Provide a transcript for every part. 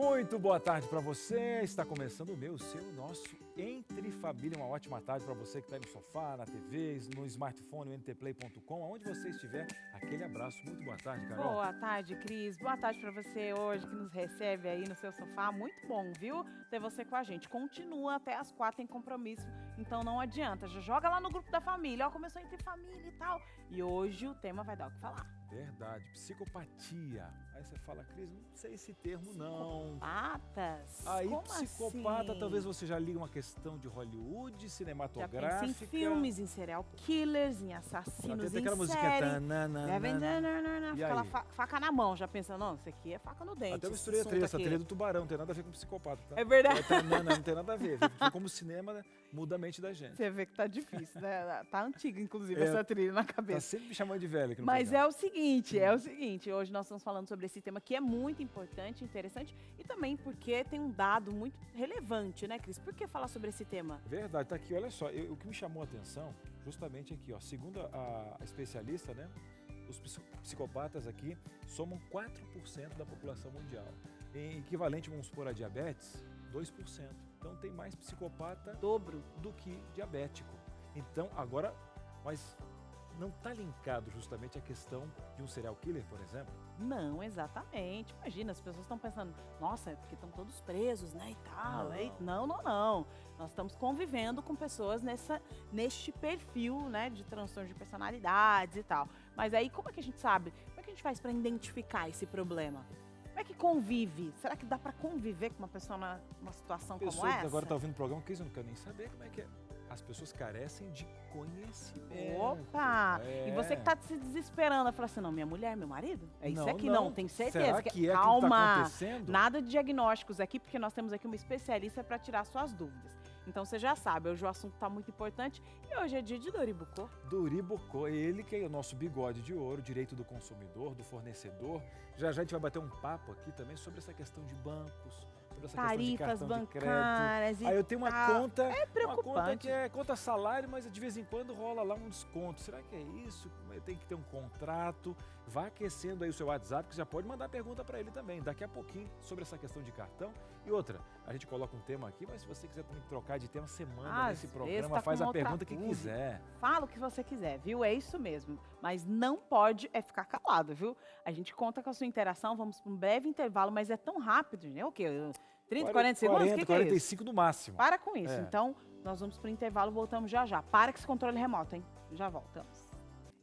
Muito boa tarde para você. Está começando o meu, o seu, o nosso Entre Família. Uma ótima tarde para você que está aí no sofá, na TV, no smartphone, no ntplay.com, aonde você estiver. Aquele abraço. Muito boa tarde, Carol. Boa tarde, Cris. Boa tarde para você hoje que nos recebe aí no seu sofá. Muito bom, viu? Ter você com a gente. Continua até as 4 tem compromisso, então não adianta. Já joga lá no grupo da família. Ó, começou Entre Família e tal. E hoje o tema vai dar o que falar. Verdade, psicopatia. Aí você fala, Cris, não sei esse termo não. Psicopatas? Aí Como psicopata, assim? talvez você já liga uma questão de Hollywood, Já cinematográfica. pensa em filmes, em serial killers, em Já assassinos, tem em aquela musiquinha. série. E Fica lá aí? faca na mão, já pensa, não, isso aqui é faca no dente. Até eu esse misturei a assunto trilha, essa aqui. trilha do Tubarão, não tem nada a ver com psicopata, tá? É verdade. Não tem nada a ver. Foi como o cinema, né, muda a mente da gente. Você vê que tá difícil, né? Tá antiga, inclusive, É, essa trilha na Tá cabeça. sempre me chamando de velho aqui no Mas programa. é o seguinte, hoje nós estamos falando sobre esse tema que é muito importante, interessante e também porque tem um dado muito relevante, né, Cris? Por que falar sobre esse tema? Verdade, tá aqui, olha só, o que me chamou a atenção, justamente aqui, ó, segundo a especialista, né, os psicopatas aqui somam 4% da população mundial. Em equivalente, vamos supor, a diabetes, 2%. Então tem mais psicopata Dobro. do que diabético. Então, agora, mas não está linkado justamente a questão de um serial killer, por exemplo? Não, exatamente. Imagina, as pessoas estão pensando, nossa, é porque estão todos presos, né, e tal. Não. Nós estamos convivendo com pessoas neste perfil, né, de transtorno de personalidades e tal. Mas aí, como é que a gente sabe? Como é que a gente faz para identificar esse problema? Como é que convive? Será que dá para conviver com uma pessoa numa situação como Pessoa que essa? agora está ouvindo o programa, que eu não quero nem saber como é que é. As pessoas carecem de conhecimento. Opa! E você que É. tá se desesperando, fala assim, não, minha mulher, meu marido? É isso aqui? Não, tenho certeza. Será que é Calma, aquilo que está acontecendo? nada de diagnósticos aqui, porque nós temos aqui uma especialista para tirar suas dúvidas. Então você já sabe, hoje o assunto tá muito importante e hoje é dia de Doribocô. Doribocô, ele que é o nosso bigode de ouro, direito do consumidor, do fornecedor. Já a gente vai bater um papo aqui também sobre essa questão de bancos, sobre essa Tarifas questão de cartão de bancárias crédito. e Aí eu tenho uma tal. conta, É preocupante. uma conta que é conta salário, mas de vez em quando rola lá um desconto. Será que é isso? Tem que ter um contrato. Vá aquecendo aí o seu WhatsApp, que já pode mandar pergunta para ele também. Daqui a pouquinho sobre essa questão de cartão. E outra, a gente coloca um tema aqui, mas se você quiser também trocar de tema, você manda nesse programa, tá faz com a outra pergunta que dúvida. quiser. Fala o que você quiser, viu? É isso mesmo. Mas não pode ficar calado, viu? A gente conta com a sua interação, vamos para um breve intervalo, mas é tão rápido, né? O quê? 30, 40 segundos? 40, O que é isso? 45 no máximo. Para com isso. É. Então, nós vamos para o intervalo, voltamos já já. Para com esse controle remoto, hein? Já voltamos.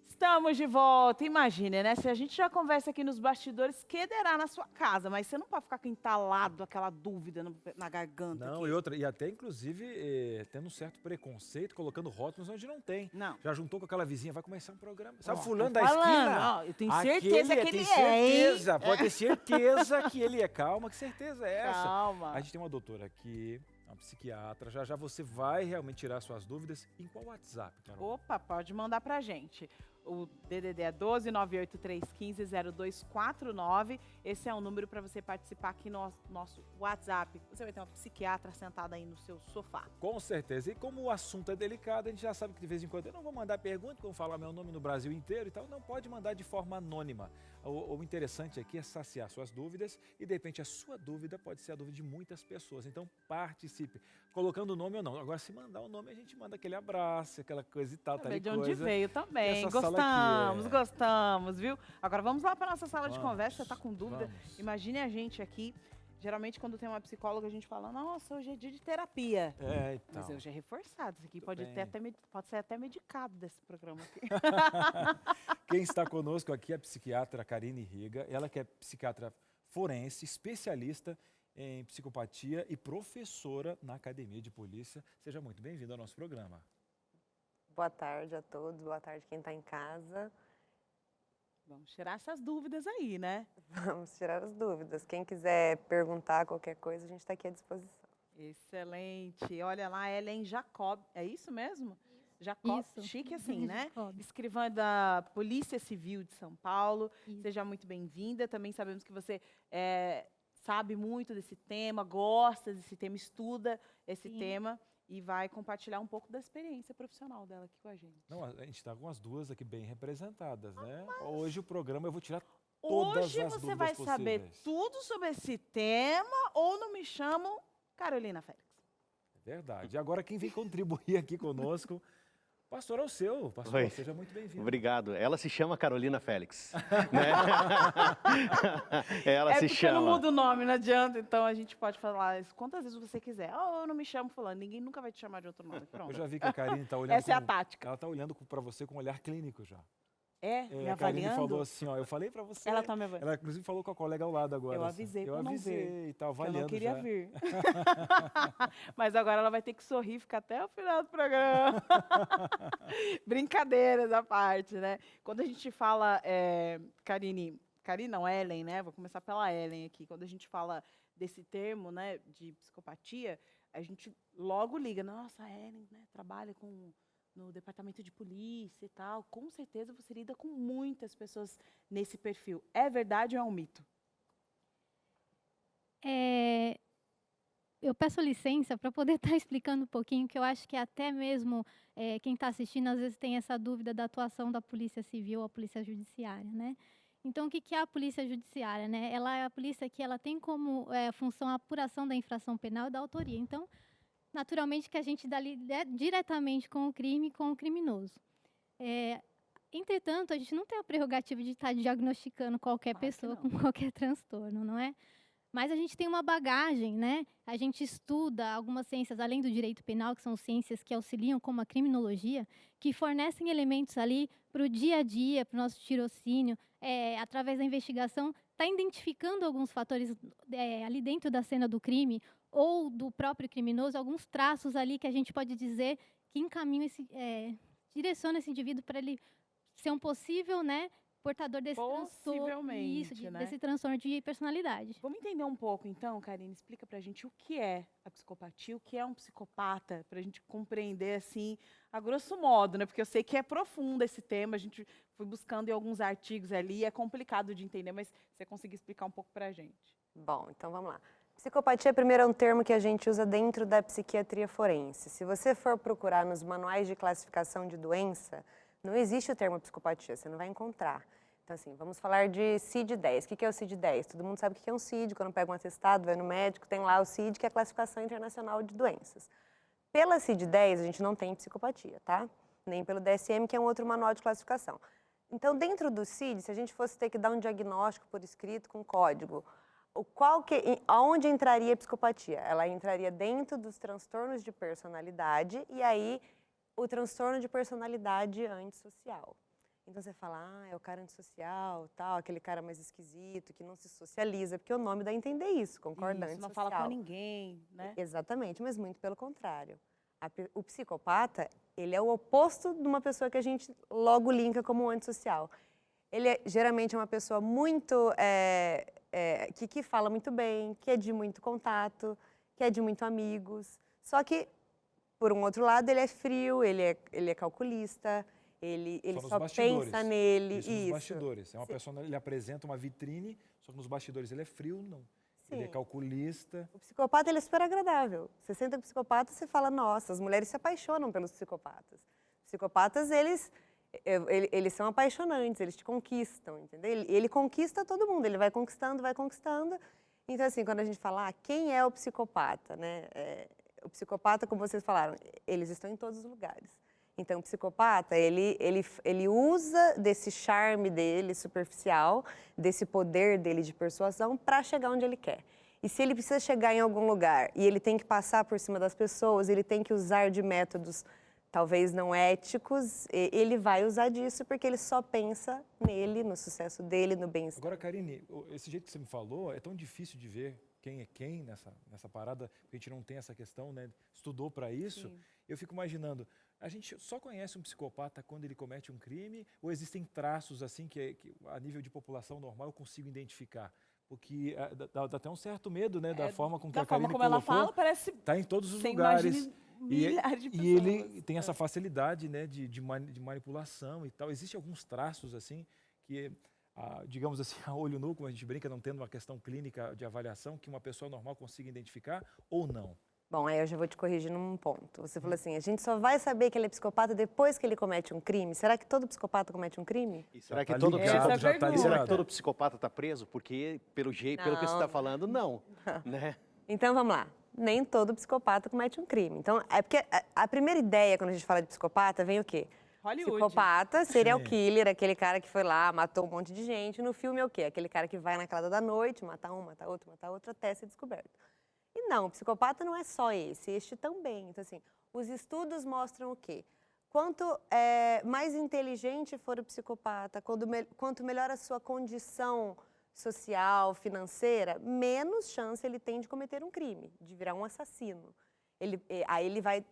Estamos de volta. Imagine, né? Se a gente já conversa aqui nos bastidores, que derá na sua casa, mas você não pode ficar entalado, aquela dúvida na garganta. Não, aqui. e outra, e até inclusive tendo um certo preconceito, colocando rótulos onde não tem. Não. Já juntou com aquela vizinha, vai começar um programa. Sabe, Ó, fulano tô da falando, esquina? ó, eu tenho certeza que ele tem é, hein? certeza, pode ter certeza que ele é. Calma, que certeza é essa? Calma. A gente tem uma doutora aqui, uma psiquiatra, já você vai realmente tirar suas dúvidas. Em qual WhatsApp, Carol? Opa, pode mandar pra gente. O DDD é 12 98315 0249. Esse é o número para você participar aqui no nosso WhatsApp. Você vai ter uma psiquiatra sentada aí no seu sofá. Com certeza. E como o assunto é delicado, a gente já sabe que de vez em quando eu não vou mandar pergunta, vou falar meu nome no Brasil inteiro e tal. Não pode mandar de forma anônima. O interessante aqui é saciar suas dúvidas e, de repente, a sua dúvida pode ser a dúvida de muitas pessoas. Então, participe, colocando o nome ou não. Agora, se mandar o nome, a gente manda aquele abraço, aquela coisa e tal, Saber tal de onde coisa. veio também. Essa sala aqui Gostamos, viu? Agora vamos lá para nossa sala de Vamos, conversa. Você tá com dúvida? vamos. Imagine a gente aqui. Geralmente, quando tem uma psicóloga, a gente fala, nossa, hoje é dia de terapia. Então. Mas hoje é reforçado. Isso aqui pode ser até medicado desse programa aqui. Quem está conosco aqui é a psiquiatra Karine Riga. Ela que é psiquiatra forense, especialista em psicopatia e professora na Academia de Polícia. Seja muito bem-vinda ao nosso programa. Boa tarde a todos, boa tarde quem está em casa. Vamos tirar essas dúvidas aí, né? Vamos tirar as dúvidas. Quem quiser perguntar qualquer coisa, a gente está aqui à disposição. Excelente. Olha lá, Ellen Jacob. É isso mesmo? Jacob, Isso. chique assim, né? Jacob. Escrivã da Polícia Civil de São Paulo. Isso. Seja muito bem-vinda. Também sabemos que você sabe muito desse tema, gosta desse tema, estuda esse Sim. tema e vai compartilhar um pouco da experiência profissional dela aqui com a gente. Não, a gente está com as duas aqui bem representadas, né? Hoje o programa eu vou tirar todas Hoje as você dúvidas vai saber possíveis. tudo sobre esse tema ou não me chamo Carolina Félix. Verdade. E agora quem vem contribuir aqui conosco, pastor, é o seu. Pastor, Oi. seja muito bem-vindo. Obrigado. Ela se chama Carolina Félix. Né? Ela É se porque eu não chama. mudo o nome, não adianta. Então a gente pode falar isso quantas vezes você quiser. Oh, eu não me chamo fulano. Ninguém nunca vai te chamar de outro nome. Eu Pronto. já vi que a Karine está olhando. Essa é a tática. Ela está olhando para você com um olhar clínico já. Me A Karine avaliando? falou assim, ó, eu falei para você. Ela tá me avaliando. Ela inclusive falou com a colega ao lado agora. Eu assim. avisei Eu pra não avisei vir, e tá Eu avaliando não queria já. vir. Mas agora ela vai ter que sorrir, ficar até o final do programa. Brincadeiras à parte, né? Quando a gente fala, Karine não, Ellen, né? Vou começar pela Ellen aqui. Quando a gente fala desse termo, né, de psicopatia, a gente logo liga, nossa, a Ellen, né, trabalha no departamento de polícia e tal. Com certeza você lida com muitas pessoas nesse perfil. É verdade ou é um mito? Eu peço licença para poder estar explicando um pouquinho, que eu acho que até mesmo quem está assistindo às vezes tem essa dúvida da atuação da Polícia Civil ou a Polícia Judiciária, né? Então, o que é a Polícia Judiciária, né? Ela é a polícia que ela tem como função a apuração da infração penal e da autoria. Então, naturalmente que a gente lida diretamente com o crime e com o criminoso. Entretanto, a gente não tem a prerrogativa de estar diagnosticando qualquer Claro que pessoa não. com qualquer transtorno, não é? Mas a gente tem uma bagagem, né? A gente estuda algumas ciências, além do direito penal, que são ciências que auxiliam, como a criminologia, que fornecem elementos ali para o dia a dia, para o nosso tirocínio, através da investigação, está identificando alguns fatores ali dentro da cena do crime ou do próprio criminoso, alguns traços ali que a gente pode dizer que encaminham direciona esse indivíduo para ele ser um possível, né, portador desse transtorno, Possivelmente, né? desse transtorno de personalidade. Vamos entender um pouco, então, Karine, explica pra gente o que é a psicopatia, o que é um psicopata, pra gente compreender, assim, a grosso modo, né? Porque eu sei que é profundo esse tema, a gente foi buscando em alguns artigos ali, é complicado de entender, mas você conseguir explicar um pouco pra gente. Bom, então vamos lá. Psicopatia, primeiro, é um termo que a gente usa dentro da psiquiatria forense. Se você for procurar nos manuais de classificação de doença, não existe o termo psicopatia, você não vai encontrar. Então, assim, vamos falar de CID-10. O que é o CID-10? Todo mundo sabe o que é um CID, quando pega um atestado, vai no médico, tem lá o CID, que é a Classificação Internacional de Doenças. Pela CID-10, a gente não tem psicopatia, tá? Nem pelo DSM, que é um outro manual de classificação. Então, dentro do CID, se a gente fosse ter que dar um diagnóstico por escrito com código, aonde entraria a psicopatia? Ela entraria dentro dos transtornos de personalidade e aí o transtorno de personalidade antissocial. Então você fala, é o cara antissocial, tal, aquele cara mais esquisito, que não se socializa, porque o nome dá a entender isso, concorda? Isso, não fala com ninguém, né? Exatamente, mas muito pelo contrário. O psicopata, ele é o oposto de uma pessoa que a gente logo linka como antissocial. Ele geralmente é uma pessoa muito, que fala muito bem, que é de muito contato, que é de muito amigos. Só que, por um outro lado, ele é frio, ele é calculista, ele só pensa nele. Isso nos bastidores. É uma pessoa, ele apresenta uma vitrine, só que nos bastidores ele é frio, não. Ele é calculista. O psicopata, ele é super agradável. Você senta com o psicopata, você fala, nossa, as mulheres se apaixonam pelos psicopatas. Os psicopatas, eles são apaixonantes, eles te conquistam, entendeu? Ele conquista todo mundo, ele vai conquistando, vai conquistando. Então, assim, quando a gente fala, quem é o psicopata, né? O psicopata, como vocês falaram, eles estão em todos os lugares. Então, o psicopata, ele usa desse charme dele superficial, desse poder dele de persuasão para chegar onde ele quer. E se ele precisa chegar em algum lugar e ele tem que passar por cima das pessoas, ele tem que usar de métodos talvez não éticos, ele vai usar disso porque ele só pensa nele, no sucesso dele, no bem-estar. Agora, Karine, esse jeito que você me falou, é tão difícil de ver quem é quem nessa parada, porque a gente não tem essa questão, né? Estudou para isso. Sim. Eu fico imaginando, a gente só conhece um psicopata quando ele comete um crime ou existem traços assim que a nível de população normal eu consigo identificar? Porque dá até um certo medo, né, da forma com que a Karine colocou. Ela fala, parece... Está em todos os lugares. Milhares de pessoas. E ele tem essa facilidade, né, de manipulação e tal. Existem alguns traços assim que, digamos assim, a olho nu, como a gente brinca, não tendo uma questão clínica de avaliação, que uma pessoa normal consiga identificar ou não? Bom, aí eu já vou te corrigir num ponto. Você falou assim, a gente só vai saber que ele é psicopata depois que ele comete um crime. Será que todo psicopata comete um crime? E será que Tá todo ligado, Essa é a já tá pergunta. Será que ligado. todo psicopata está preso? Porque, pelo jeito, pelo que você está Não. falando, não. Né? Então, vamos lá. Nem todo psicopata comete um crime. Então, é porque a primeira ideia, quando a gente fala de psicopata, vem o quê? Hollywood. Psicopata, serial Sim. killer, aquele cara que foi lá, matou um monte de gente. No filme é o quê? Aquele cara que vai na calada da noite, mata um, mata outro, até ser descoberto. E não, o psicopata não é só esse, este também. Então, assim, os estudos mostram o quê? Quanto mais inteligente for o psicopata, quanto melhor a sua condição social, financeira, menos chance ele tem de cometer um crime, de virar um assassino. Aí ele vai,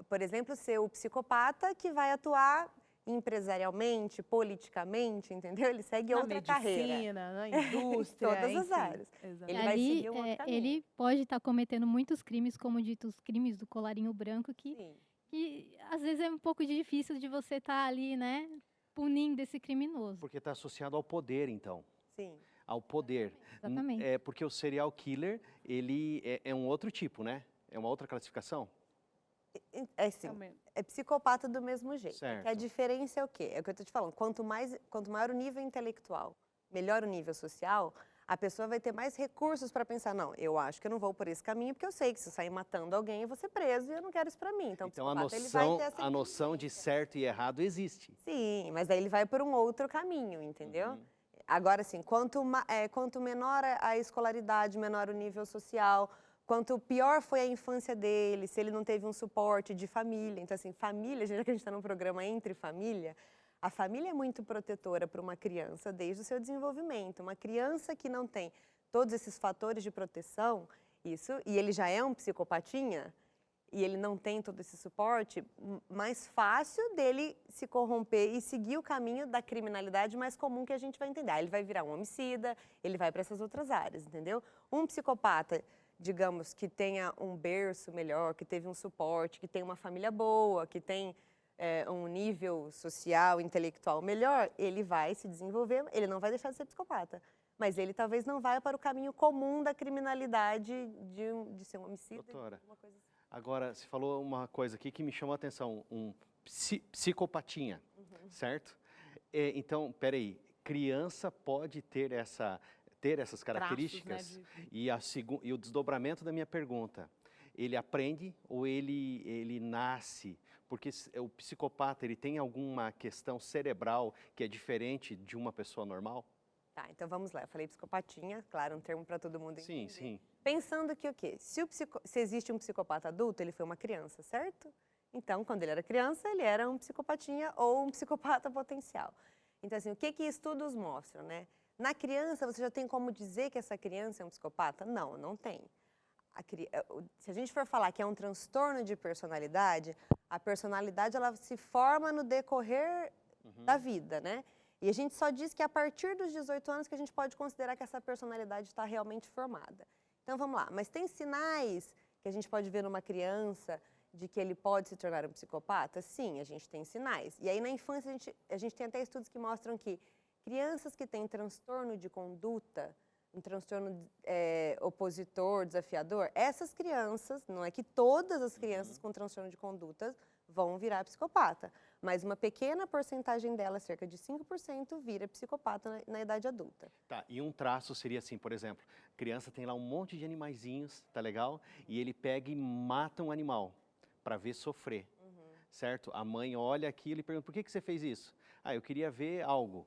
por exemplo, ser o psicopata que vai atuar empresarialmente, politicamente, entendeu? Ele segue Na outra carreira. medicina, na indústria, Todas as enfim. áreas. Exato. Ele E vai ali, seguir um outro caminho. ele pode estar cometendo muitos crimes, como dito, os crimes do colarinho branco, que Sim. às vezes é um pouco difícil de você estar ali, né, punindo esse criminoso. Porque está associado ao poder, então. Sim. Ao poder. Exatamente. É porque o serial killer, ele é um outro tipo, né? É uma outra classificação? É assim, Também. é psicopata do mesmo jeito. Certo. Que a diferença é o quê? É o que eu estou te falando. Quanto maior o nível intelectual, melhor o nível social, a pessoa vai ter mais recursos para pensar, não, eu acho que eu não vou por esse caminho, porque eu sei que se eu sair matando alguém, eu vou ser preso e eu não quero isso para mim. Então, Então a psicopata, ele vai noção, ter essa a noção de certo e errado existe. Sim, mas aí ele vai por um outro caminho, entendeu? Uhum. Agora, assim, quanto menor a escolaridade, menor o nível social, quanto pior foi a infância dele, se ele não teve um suporte de família. Então, assim, família, já que a gente está num programa Entre Família, a família é muito protetora para uma criança desde o seu desenvolvimento. Uma criança que não tem todos esses fatores de proteção, e ele já é um psicopatinha, e ele não tem todo esse suporte, mais fácil dele se corromper e seguir o caminho da criminalidade mais comum que a gente vai entender. Aí ele vai virar um homicida, ele vai para essas outras áreas, entendeu? Um psicopata, digamos, que tenha um berço melhor, que teve um suporte, que tem uma família boa, que tem um nível social, intelectual melhor, ele vai se desenvolver, ele não vai deixar de ser psicopata. Mas ele talvez não vá para o caminho comum da criminalidade de ser um homicida. Doutora, uma coisa assim. agora, você falou uma coisa aqui que me chamou a atenção, psicopatinha, certo? Então, peraí, criança pode ter essas características? Traços, né, E o desdobramento da minha pergunta, ele aprende ou ele nasce? Porque o psicopata, ele tem alguma questão cerebral que é diferente de uma pessoa normal? Tá, então vamos lá. Eu falei psicopatinha, claro, um termo para todo mundo Sim, entender. sim. Pensando que o quê? Se existe um psicopata adulto, ele foi uma criança, certo? Então, quando ele era criança, ele era um psicopatinha ou um psicopata potencial. Então, assim, o que estudos mostram, né? Na criança, você já tem como dizer que essa criança é um psicopata? Não, não tem. Se a gente for falar que é um transtorno de personalidade, a personalidade ela se forma no decorrer da vida, né? E a gente só diz que é a partir dos 18 anos que a gente pode considerar que essa personalidade está realmente formada. Então, vamos lá. Mas tem sinais que a gente pode ver numa criança de que ele pode se tornar um psicopata? Sim, a gente tem sinais. E aí, na infância, a gente tem até estudos que mostram que crianças que têm transtorno de conduta, um transtorno opositor, desafiador, essas crianças, não é que todas as crianças com transtorno de conduta vão virar psicopata, mas uma pequena porcentagem delas, cerca de 5%, vira psicopata na idade adulta. Tá, e um traço seria assim, por exemplo, criança tem lá um monte de animaizinhos, tá legal? E ele pega e mata um animal para ver sofrer, certo? A mãe olha aquilo e pergunta, por que você fez isso? Ah, eu queria ver algo.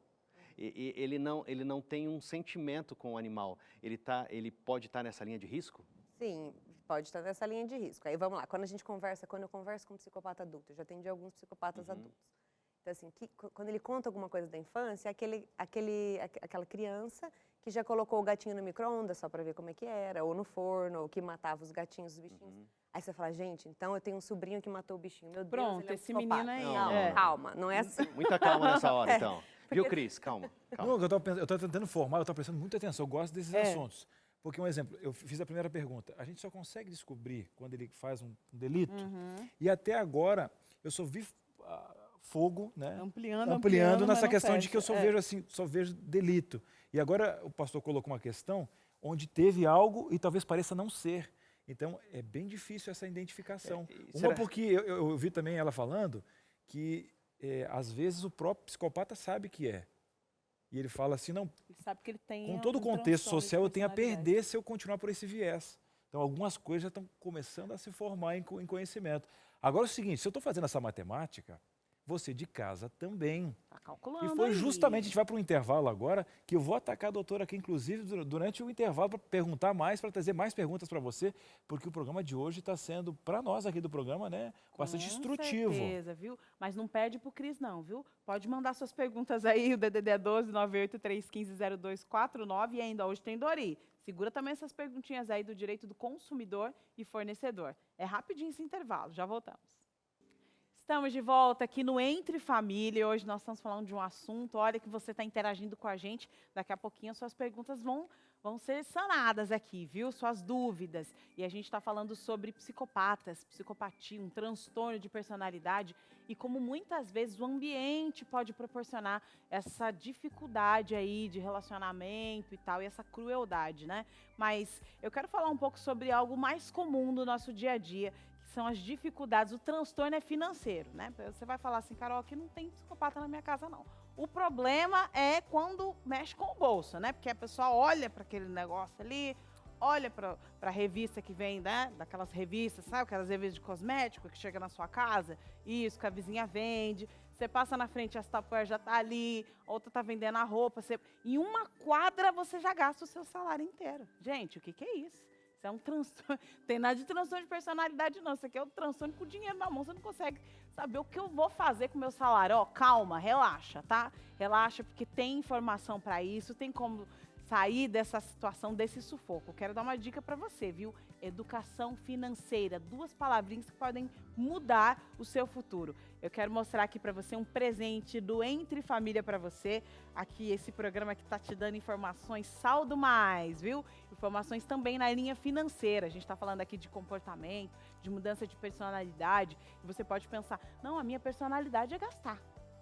Ele não tem um sentimento com o animal. Ele pode estar nessa linha de risco? Sim, pode estar nessa linha de risco. Aí vamos lá, quando eu converso com um psicopata adulto, eu já atendi alguns psicopatas adultos. Então, assim, quando ele conta alguma coisa da infância, aquela criança que já colocou o gatinho no micro-ondas só para ver como é que era, ou no forno, ou que matava os gatinhos, os bichinhos. Aí você fala, gente, então eu tenho um sobrinho que matou o bichinho. Meu Deus, Pronto, ele é um esse menino aí. psicopata. Não, É. calma, não é assim. Muita calma nessa hora, então. Viu, Cris? Calma. Não, eu estou tentando formar, eu estou prestando muita atenção, eu gosto desses assuntos. Porque, um exemplo, eu fiz a primeira pergunta, a gente só consegue descobrir quando ele faz um delito, e até agora eu só vi fogo, né? Ampliando, nessa mas não questão de fecha. que eu só vejo assim, só vejo delito. E agora o pastor colocou uma questão onde teve algo e talvez pareça não ser. Então, é bem difícil essa identificação. Uma será- porque eu vi também ela falando que, às vezes, o próprio psicopata sabe que é. E ele fala assim, não, Ele sabe que ele tem com todo o algum contexto transtorno de social, eu tenho a personalidade. perder se eu continuar por esse viés. Então, algumas coisas já estão começando a se formar em conhecimento. Agora, é o seguinte, se eu estou fazendo essa matemática, você de casa também. Tá calculando E foi aí. justamente, a gente vai para um intervalo agora, que eu vou atacar a doutora aqui, inclusive, durante o intervalo, para perguntar mais, para trazer mais perguntas para você, porque o programa de hoje está sendo, para nós aqui do programa, né, bastante instrutivo. Com certeza, viu? Mas não perde pro Cris não, viu? Pode mandar suas perguntas aí, o DDD é 12 983150249 e ainda hoje tem Dori. Segura também essas perguntinhas aí do direito do consumidor e fornecedor. É rapidinho esse intervalo, já voltamos. Estamos de volta aqui no Entre Família. Hoje nós estamos falando de um assunto. Olha que você está interagindo com a gente. Daqui a pouquinho as suas perguntas vão ser sanadas aqui, viu? Suas dúvidas. E a gente está falando sobre psicopatas, psicopatia, um transtorno de personalidade e como muitas vezes o ambiente pode proporcionar essa dificuldade aí de relacionamento e tal, e essa crueldade, né? Mas eu quero falar um pouco sobre algo mais comum do nosso dia a dia, são as dificuldades, o transtorno é financeiro, né? Você vai falar assim, Carol, aqui não tem psicopata na minha casa, não. O problema é quando mexe com o bolso, né? Porque a pessoa olha para aquele negócio ali, olha para a revista que vem, né? Daquelas revistas, sabe? Aquelas revistas de cosmético que chega na sua casa, isso que a vizinha vende. Você passa na frente, a Tupperware já tá ali, outra tá vendendo a roupa. Em uma quadra você já gasta o seu salário inteiro. Gente, o que é isso? Isso é um transtorno, não tem nada de transtorno de personalidade não, isso aqui é um transtorno com dinheiro na mão, você não consegue saber o que eu vou fazer com o meu salário. Ó, calma, relaxa, tá? Relaxa, porque tem informação para isso, tem como sair dessa situação, desse sufoco. Eu quero dar uma dica para você, viu? Educação financeira, 2 palavrinhas que podem mudar o seu futuro. Eu quero mostrar aqui para você um presente do Entre Família para você. Aqui, esse programa que está te dando informações saldo mais, viu? Informações também na linha financeira. A gente está falando aqui de comportamento, de mudança de personalidade. E você pode pensar, não, a minha personalidade é gastar.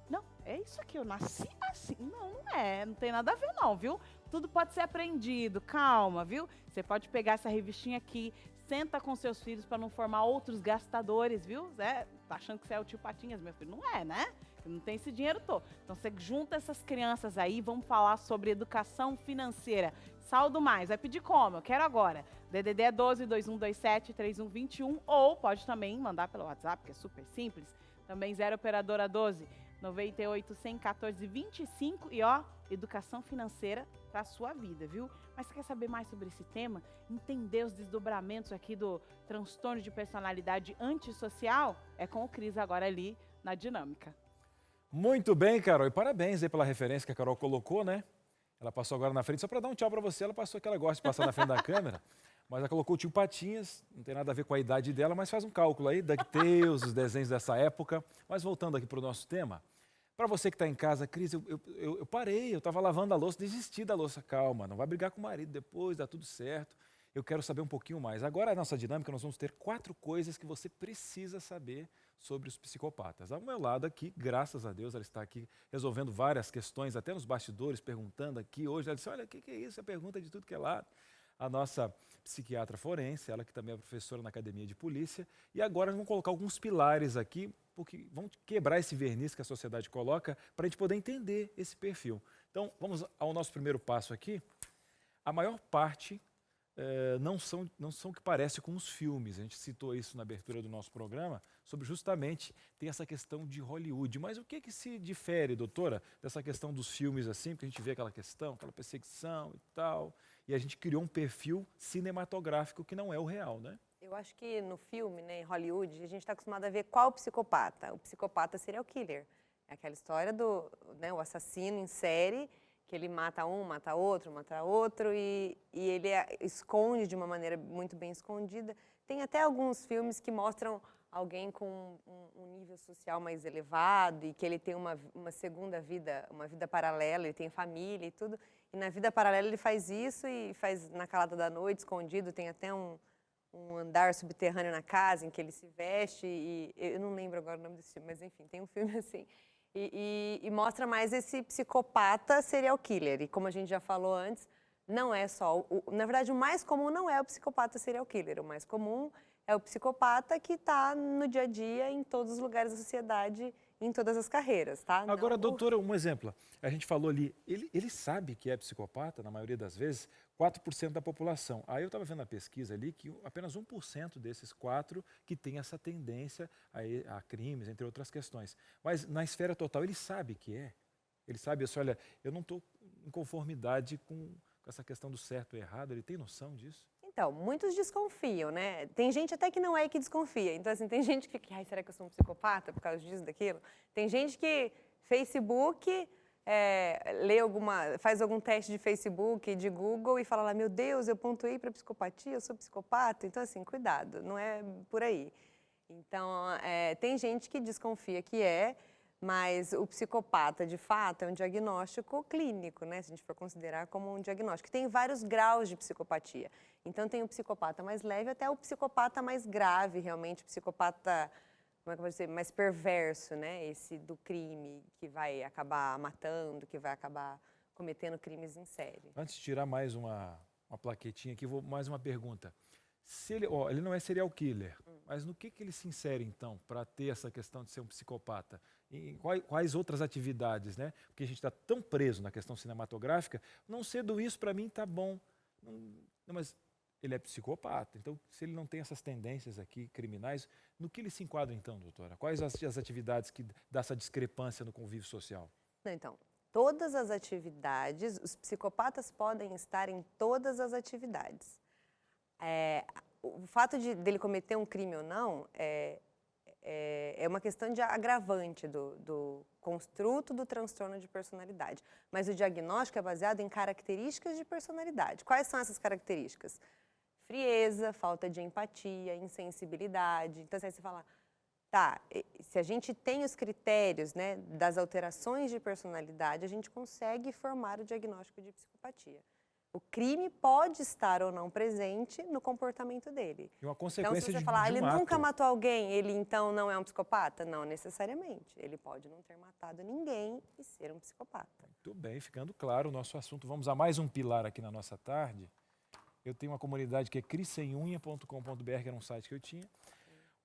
Não, é isso aqui, eu nasci assim. Não, não é, não tem nada a ver não, viu? Tudo pode ser aprendido, calma, viu? Você pode pegar essa revistinha aqui, senta com seus filhos para não formar outros gastadores, viu? Tá achando que você é o tio Patinhas, meu filho? Não é, né? Não tem esse dinheiro todo. Então você junta essas crianças aí, vamos falar sobre educação financeira. Saldo mais, vai pedir como? Eu quero agora. DDD é 12 2127 3121 ou pode também mandar pelo WhatsApp, que é super simples. Também 0 operadora 12 98 114 25 e ó, educação financeira para a sua vida, viu? Mas você quer saber mais sobre esse tema? Entender os desdobramentos aqui do transtorno de personalidade antissocial? É com o Cris agora ali na Dinâmica. Muito bem, Carol, e parabéns aí pela referência que a Carol colocou, né? Ela passou agora na frente, só para dar um tchau para você, ela passou que ela gosta de passar na frente da câmera, mas ela colocou o tio Patinhas, não tem nada a ver com a idade dela, mas faz um cálculo aí, DuckTales, os desenhos dessa época. Mas voltando aqui para o nosso tema, para você que está em casa, Cris, eu parei, eu estava lavando a louça, desisti da louça, calma, não vai brigar com o marido depois, dá tudo certo. Eu quero saber um pouquinho mais. Agora, a nossa dinâmica, nós vamos ter 4 coisas que você precisa saber sobre os psicopatas. Ao meu lado aqui, graças a Deus, ela está aqui resolvendo várias questões, até nos bastidores, perguntando aqui. Hoje ela disse, olha, o que é isso? É pergunta de tudo que é lado. A nossa psiquiatra forense, ela que também é professora na Academia de Polícia. E agora vamos colocar alguns pilares aqui, porque vamos quebrar esse verniz que a sociedade coloca para a gente poder entender esse perfil. Então, vamos ao nosso primeiro passo aqui. A maior parte não são o que parece com os filmes. A gente citou isso na abertura do nosso programa, sobre justamente ter essa questão de Hollywood. Mas o que se difere, doutora, dessa questão dos filmes assim, porque a gente vê aquela questão, aquela perseguição e tal, e a gente criou um perfil cinematográfico que não é o real, né? Eu acho que no filme, né, em Hollywood, a gente está acostumado a ver qual psicopata. O psicopata serial killer. É aquela história do, né, o assassino em série, que ele mata um, mata outro, e ele esconde de uma maneira muito bem escondida. Tem até alguns filmes que mostram alguém com um nível social mais elevado e que ele tem uma segunda vida, uma vida paralela, ele tem família e tudo. E na vida paralela ele faz isso e faz na calada da noite, escondido, tem até um andar subterrâneo na casa em que ele se veste, e eu não lembro agora o nome desse filme, mas enfim, tem um filme assim. E mostra mais esse psicopata serial killer. E como a gente já falou antes, não é só, na verdade, o mais comum não é o psicopata serial killer, o mais comum é o psicopata que está no dia a dia, em todos os lugares da sociedade, em todas as carreiras, tá? Agora, Não, doutora, um exemplo. A gente falou ali, ele sabe que é psicopata, na maioria das vezes, 4% da população. Aí eu estava vendo a pesquisa ali que apenas 1% desses 4 que tem essa tendência a crimes, entre outras questões. Mas na esfera total, ele sabe que é. Ele sabe assim, olha, eu não estou em conformidade com essa questão do certo e errado. Ele tem noção disso? Então, muitos desconfiam, né? Tem gente até que não é que desconfia. Então, assim, tem gente que fica, ai, será que eu sou um psicopata por causa disso, daquilo? Tem gente que Facebook, faz algum teste de Facebook, de Google e fala lá, meu Deus, eu pontuei para psicopatia, eu sou psicopata. Então, assim, cuidado, não é por aí. Então, tem gente que desconfia que mas o psicopata, de fato, é um diagnóstico clínico, né? Se a gente for considerar como um diagnóstico. Tem vários graus de psicopatia. Então, tem o psicopata mais leve até o psicopata mais grave, realmente, o psicopata, como é que eu vou dizer, mais perverso, né? Esse do crime, que vai acabar matando, que vai acabar cometendo crimes em série. Antes de tirar mais uma plaquetinha aqui, mais uma pergunta. Se ele não é serial killer, mas no que ele se insere, então, para ter essa questão de ser um psicopata? Em quais outras atividades, né? Porque a gente está tão preso na questão cinematográfica, não sendo isso, para mim, tá bom. Não, mas ele é psicopata, então, se ele não tem essas tendências aqui criminais, no que ele se enquadra, então, doutora? Quais as atividades que dá essa discrepância no convívio social? Então, todas as atividades, os psicopatas podem estar em todas as atividades. O fato dele cometer um crime ou não é uma questão de agravante do construto do transtorno de personalidade. Mas o diagnóstico é baseado em características de personalidade. Quais são essas características? Frieza, falta de empatia, insensibilidade. Então, se você falar, tá, se a gente tem os critérios, né, das alterações de personalidade, a gente consegue formar o diagnóstico de psicopatia. O crime pode estar ou não presente no comportamento dele. E uma consequência então, se você de falar, um ele ato. nunca matou alguém, ele então não é um psicopata? Não necessariamente. Ele pode não ter matado ninguém e ser um psicopata. Muito bem, ficando claro o nosso assunto. Vamos a mais um pilar aqui na nossa tarde. Eu tenho uma comunidade que é crissemunha.com.br, que era um site que eu tinha.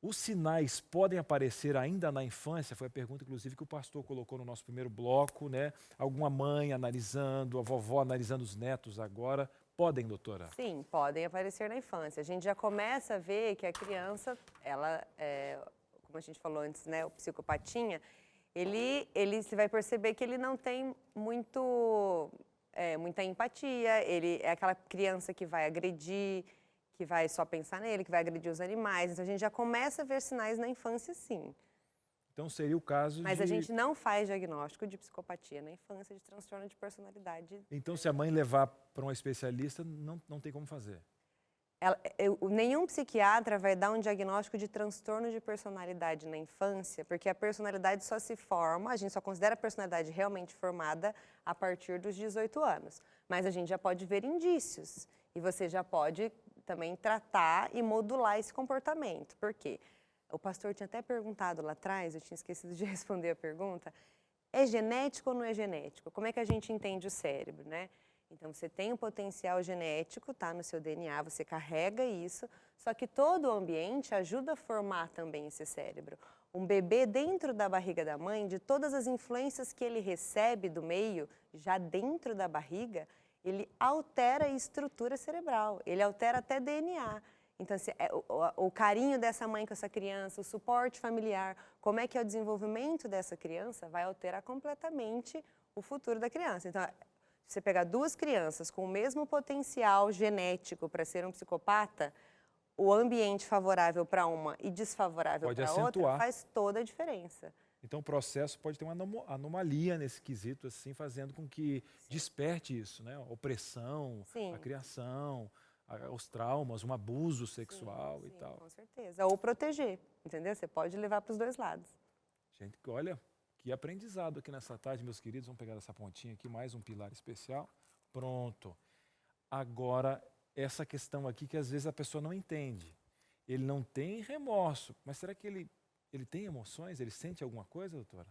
Os sinais podem aparecer ainda na infância? Foi a pergunta, inclusive, que o pastor colocou no nosso primeiro bloco, né? Alguma mãe analisando, a vovó analisando os netos agora. Podem, doutora? Sim, podem aparecer na infância. A gente já começa a ver que a criança, ela, como a gente falou antes, né? O psicopatinha, você vai perceber que ele não tem muita empatia, ele é aquela criança que vai agredir, que vai só pensar nele, que vai agredir os animais. Então, a gente já começa a ver sinais na infância, sim. Então, seria o caso Mas a gente não faz diagnóstico de psicopatia na infância, de transtorno de personalidade. Então, se a mãe levar para um especialista, não tem como fazer? Nenhum psiquiatra vai dar um diagnóstico de transtorno de personalidade na infância, porque a personalidade só se forma, a gente só considera a personalidade realmente formada a partir dos 18 anos. Mas a gente já pode ver indícios e você já pode também tratar e modular esse comportamento. Por quê? O pastor tinha até perguntado lá atrás, eu tinha esquecido de responder a pergunta, é genético ou não é genético? Como é que a gente entende o cérebro, né? Então, você tem um potencial genético, tá, no seu DNA, você carrega isso, só que todo o ambiente ajuda a formar também esse cérebro. Um bebê dentro da barriga da mãe, de todas as influências que ele recebe do meio, já dentro da barriga, ele altera a estrutura cerebral, ele altera até DNA. Então, o carinho dessa mãe com essa criança, o suporte familiar, como é que é o desenvolvimento dessa criança, vai alterar completamente o futuro da criança. Então, se você pegar duas crianças com o mesmo potencial genético para ser um psicopata, o ambiente favorável para uma e desfavorável para a outra faz toda a diferença. Então, o processo pode ter uma anomalia nesse quesito, assim, fazendo com que desperte isso, né? A opressão, a criação, os traumas, um abuso sexual e tal. Com certeza. Ou proteger, entendeu? Você pode levar para os dois lados. Gente, olha, que aprendizado aqui nessa tarde, meus queridos. Vamos pegar essa pontinha aqui, mais um pilar especial. Pronto. Agora, essa questão aqui que às vezes a pessoa não entende. Ele não tem remorso, mas será que ele tem emoções? Ele sente alguma coisa, doutora?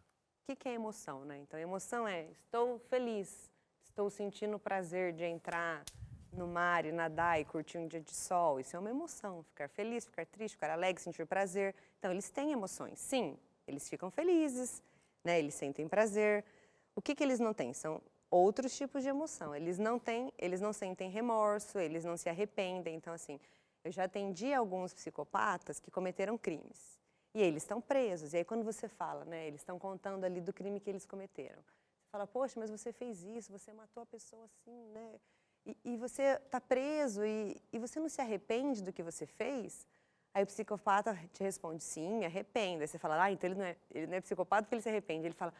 O que é emoção, né? Então, emoção é, estou feliz, estou sentindo o prazer de entrar no mar e nadar e curtir um dia de sol, isso é uma emoção. Ficar feliz, ficar triste, ficar alegre, sentir prazer. Então, eles têm emoções. Sim, eles ficam felizes, né? Eles sentem prazer. O que eles não têm? São outros tipos de emoção. Eles não sentem remorso, eles não se arrependem. Então, assim, eu já atendi alguns psicopatas que cometeram crimes. E eles estão presos. E aí, quando você fala, né? Eles estão contando ali do crime que eles cometeram. Você fala, poxa, mas você fez isso, você matou a pessoa assim, né? E você está preso e você não se arrepende do que você fez? Aí o psicopata te responde, sim, me arrependo. Aí você fala, ah, então ele não é psicopata porque ele se arrepende. Ele fala,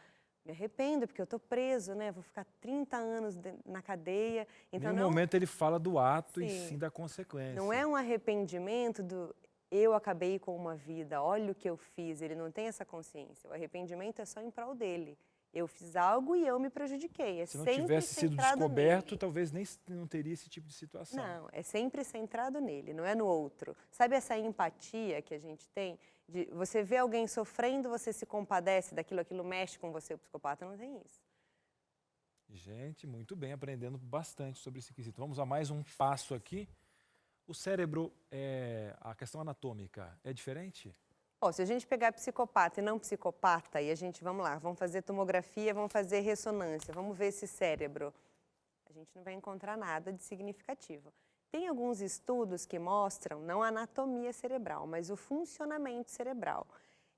me arrependo porque eu estou preso, né? Vou ficar 30 anos na cadeia. Então, Em nenhum momento ele fala do ato e Sim. sim da consequência. Não é um arrependimento do eu acabei com uma vida, olha o que eu fiz. Ele não tem essa consciência. O arrependimento é só em prol dele. Eu fiz algo e eu me prejudiquei. É Se não sempre tivesse sido centrado descoberto, nele. talvez nem não teria esse tipo de situação. Não, é sempre centrado nele, não é no outro. Sabe essa empatia que a gente tem? De você vê alguém sofrendo, você se compadece daquilo, aquilo mexe com você, o psicopata não tem isso. Gente, muito bem, aprendendo bastante sobre esse quesito. Vamos a mais um passo aqui. O cérebro, a questão anatômica, é diferente? Ó, se a gente pegar psicopata e não psicopata, e a gente, vamos lá, vamos fazer tomografia, vamos fazer ressonância, vamos ver esse cérebro. A gente não vai encontrar nada de significativo. Tem alguns estudos que mostram, não a anatomia cerebral, mas o funcionamento cerebral.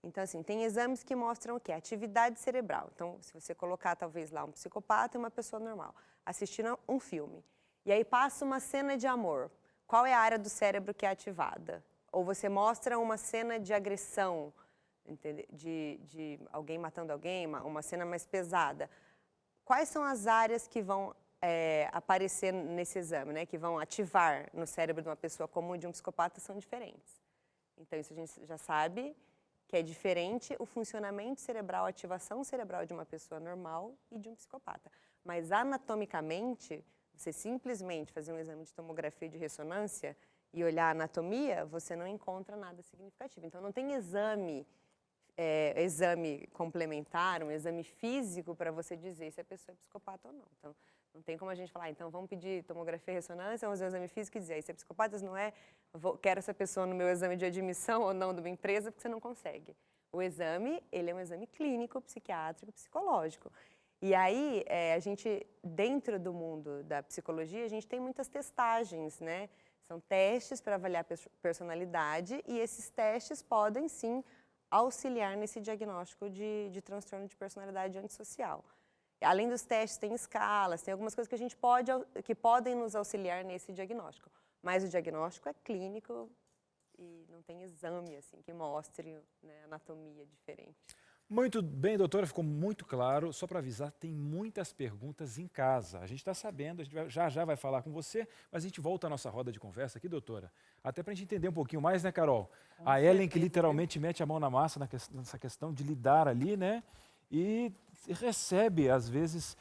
Então, assim, tem exames que mostram o quê? Atividade cerebral. Então, se você colocar, talvez, lá um psicopata e uma pessoa normal, assistindo um filme, e aí passa uma cena de amor, qual é a área do cérebro que é ativada? Ou você mostra uma cena de agressão, de alguém matando alguém, uma cena mais pesada. Quais são as áreas que vão aparecer nesse exame, né? Que vão ativar no cérebro de uma pessoa comum e de um psicopata são diferentes. Então, isso a gente já sabe que é diferente o funcionamento cerebral, a ativação cerebral de uma pessoa normal e de um psicopata. Mas anatomicamente, você simplesmente fazer um exame de tomografia de ressonância e olhar a anatomia, você não encontra nada significativo. Então, não tem exame complementar, um exame físico para você dizer se a pessoa é psicopata ou não. Então, não tem como a gente falar, então vamos pedir tomografia e ressonância, vamos fazer um exame físico e dizer, se é psicopata, se não é, quero essa pessoa no meu exame de admissão ou não de uma empresa, porque você não consegue. O exame, ele é um exame clínico, psiquiátrico, psicológico. E aí, a gente, dentro do mundo da psicologia, a gente tem muitas testagens, né? São testes para avaliar a personalidade e esses testes podem, sim, auxiliar nesse diagnóstico de transtorno de personalidade antissocial. Além dos testes, tem escalas, tem algumas coisas que a gente que podem nos auxiliar nesse diagnóstico. Mas o diagnóstico é clínico e não tem exame assim, que mostre, né, anatomia diferente. Muito bem, doutora, ficou muito claro. Só para avisar, tem muitas perguntas em casa. A gente está sabendo, a gente já vai falar com você, mas a gente volta à nossa roda de conversa aqui, doutora, até para a gente entender um pouquinho mais, né, Carol? A Ellen que literalmente mete a mão na massa nessa questão de lidar ali, né? E recebe, às vezes,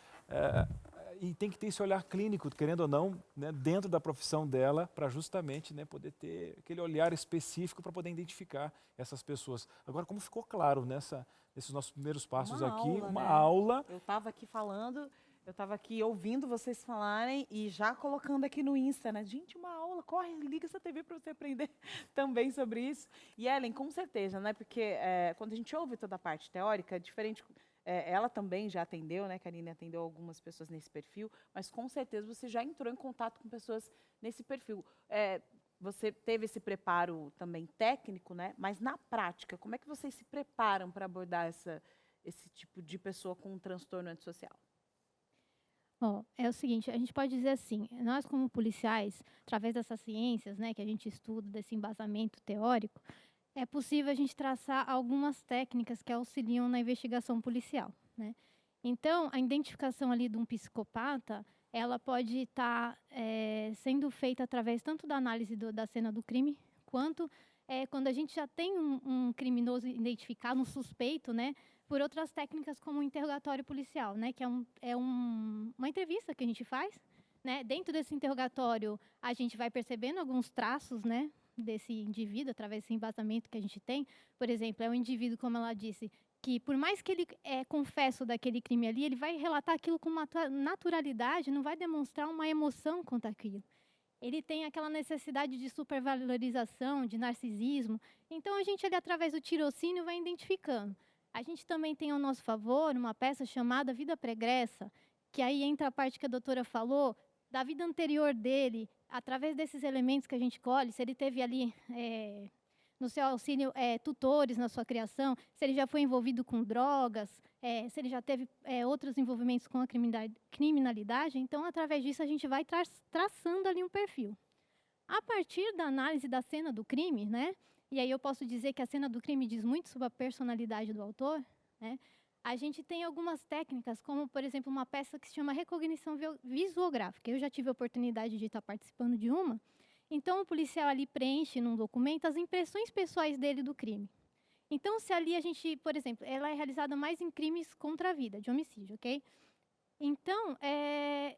e tem que ter esse olhar clínico, querendo ou não, né, dentro da profissão dela, para justamente, né, poder ter aquele olhar específico para poder identificar essas pessoas. Agora, como ficou claro nesses nossos primeiros passos aqui, uma aula. Eu estava aqui falando, eu estava aqui ouvindo vocês falarem e já colocando aqui no Insta, né? Gente, uma aula, corre, liga essa TV para você aprender também sobre isso. E Ellen, com certeza, né? Porque quando a gente ouve toda a parte teórica, é diferente. Ela também já atendeu, né? Karine atendeu algumas pessoas nesse perfil, mas com certeza você já entrou em contato com pessoas nesse perfil. Você teve esse preparo também técnico, né? Mas na prática, como é que vocês se preparam para abordar esse tipo de pessoa com um transtorno antissocial? Bom, é o seguinte, a gente pode dizer assim, nós como policiais, através dessas ciências, né, que a gente estuda, desse embasamento teórico, é possível a gente traçar algumas técnicas que auxiliam na investigação policial, né? Então, a identificação ali de um psicopata, ela pode estar sendo feita através tanto da análise da cena do crime, quanto quando a gente já tem um criminoso identificado, um suspeito, né, por outras técnicas como o interrogatório policial, né, que é uma entrevista que a gente faz, né? Dentro desse interrogatório, a gente vai percebendo alguns traços, né, desse indivíduo, através desse embasamento que a gente tem. Por exemplo, é um indivíduo, como ela disse, que por mais que ele confesso daquele crime ali, ele vai relatar aquilo com uma naturalidade, não vai demonstrar uma emoção quanto àquilo. ele tem aquela necessidade de supervalorização, de narcisismo. Então, a gente ali, através do tirocínio, vai identificando. A gente também tem ao nosso favor uma peça chamada Vida Pregressa, que aí entra a parte que a doutora falou, da vida anterior dele, através desses elementos que a gente colhe, se ele teve ali, no seu auxílio, tutores na sua criação, se ele já foi envolvido com drogas, se ele já teve outros envolvimentos com a criminalidade. Então, através disso, a gente vai traçando ali um perfil. A partir da análise da cena do crime, né, e aí eu posso dizer que a cena do crime diz muito sobre a personalidade do autor, né, a gente tem algumas técnicas, como, por exemplo, uma peça que se chama recognição visuográfica. Eu já tive a oportunidade de estar participando de uma. Então, o policial ali preenche num documento as impressões pessoais dele do crime. Então, se ali a gente, por exemplo, ela é realizada mais em crimes contra a vida, de homicídio, ok? Então,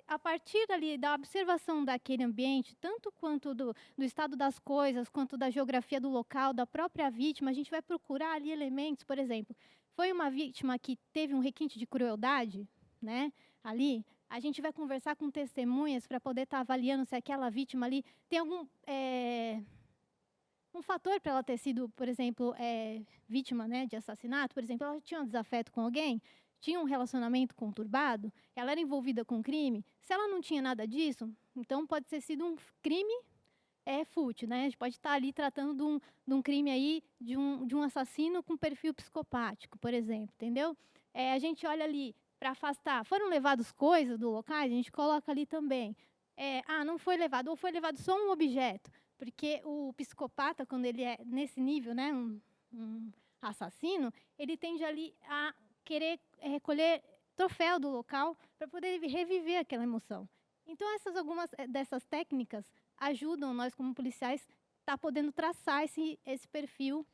a partir ali da observação daquele ambiente, tanto quanto do estado das coisas, quanto da geografia do local, da própria vítima, a gente vai procurar ali elementos, por exemplo, foi uma vítima que teve um requinte de crueldade, né, ali, a gente vai conversar com testemunhas para poder estar avaliando se aquela vítima ali tem algum um fator para ela ter sido, por exemplo, vítima, né, de assassinato. Por exemplo, ela tinha um desafeto com alguém, tinha um relacionamento conturbado, ela era envolvida com crime. Se ela não tinha nada disso, então pode ter sido um crime fútil, né? A gente pode estar ali tratando de um crime aí, de um assassino com perfil psicopático, por exemplo, entendeu? A gente olha ali para afastar. Foram levadas coisas do local, a gente coloca ali também. Não foi levado, ou foi levado só um objeto. Porque o psicopata, quando ele é nesse nível, né, um assassino, ele tende ali a querer recolher troféu do local para poder reviver aquela emoção. Então, algumas dessas técnicas ajudam nós, como policiais, a podendo traçar esse perfil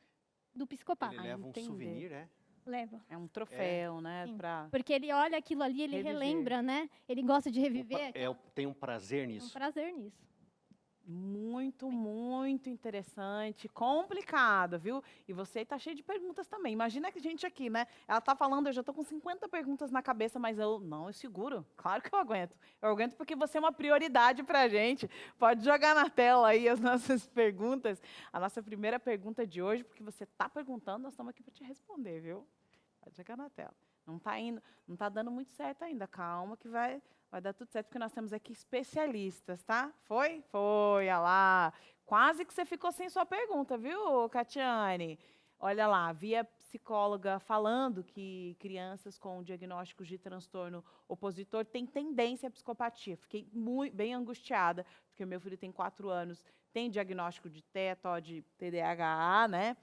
do psicopata. Ele leva um souvenir, Leva. É um troféu, né? Porque ele olha aquilo ali, ele relembra, né? Ele gosta de reviver. Tem um prazer nisso. Um prazer nisso. Muito, muito interessante, complicado, viu? E você tá cheio de perguntas também. Imagina que a gente aqui, né? Ela tá falando, eu já tô com 50 perguntas na cabeça, mas eu seguro. Claro que eu aguento. Eu aguento porque você é uma prioridade pra gente. Pode jogar na tela aí as nossas perguntas. A nossa primeira pergunta de hoje, porque você tá perguntando, nós estamos aqui para te responder, viu? Pode jogar na tela. Não tá indo, não tá dando muito certo ainda. Calma que vai dar tudo certo, porque nós temos aqui especialistas, tá? Foi? Foi, olha lá. Quase que você ficou sem sua pergunta, viu, Catiane? Olha lá, vi a psicóloga falando que crianças com diagnósticos de transtorno opositor têm tendência à psicopatia. Fiquei bem angustiada, porque meu filho tem 4 anos, tem diagnóstico de TEA, de TDAH, né?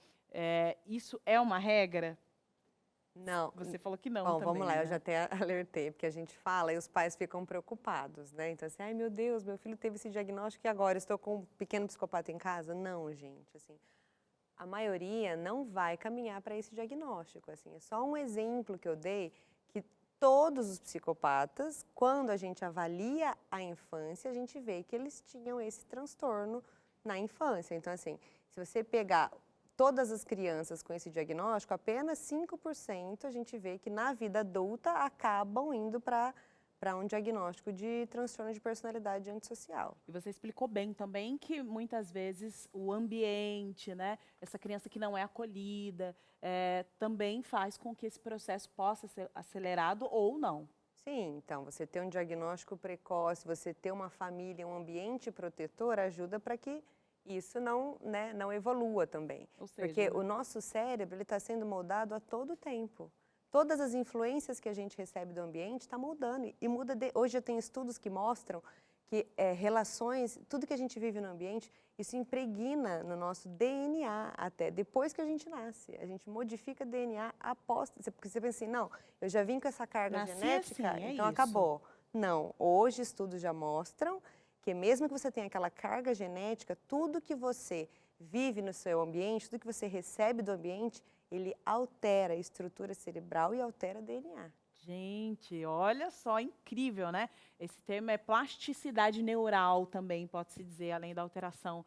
Isso é uma regra? Não. Você falou que não. Bom, também, vamos lá, né? eu já até alertei, porque a gente fala e os pais ficam preocupados, né? Então, assim, ai meu Deus, meu filho teve esse diagnóstico e agora estou com um pequeno psicopata em casa? Não, gente, assim, a maioria não vai caminhar para esse diagnóstico, assim, é só um exemplo que eu dei, que todos os psicopatas, quando a gente avalia a infância, a gente vê que eles tinham esse transtorno na infância. Então, assim, se você pegar todas as crianças com esse diagnóstico, apenas 5% a gente vê que na vida adulta acabam indo para um diagnóstico de transtorno de personalidade antissocial. E você explicou bem também que muitas vezes o ambiente, né, essa criança que não é acolhida, também faz com que esse processo possa ser acelerado ou não. Sim, então você ter um diagnóstico precoce, você ter uma família, um ambiente protetor ajuda para que isso não evolua também. Ou seja, porque o nosso cérebro está sendo moldado a todo tempo. Todas as influências que a gente recebe do ambiente está moldando. E muda hoje eu tenho estudos que mostram que relações, tudo que a gente vive no ambiente, isso impregna no nosso DNA até depois que a gente nasce. A gente modifica DNA após, porque você pensa assim, não, eu já vim com essa carga genética, assim, então acabou. Não, hoje estudos já mostram que mesmo que você tenha aquela carga genética, tudo que você vive no seu ambiente, tudo que você recebe do ambiente, ele altera a estrutura cerebral e altera DNA. Gente, olha só, incrível, né? Esse termo é plasticidade neural também, pode-se dizer, além da alteração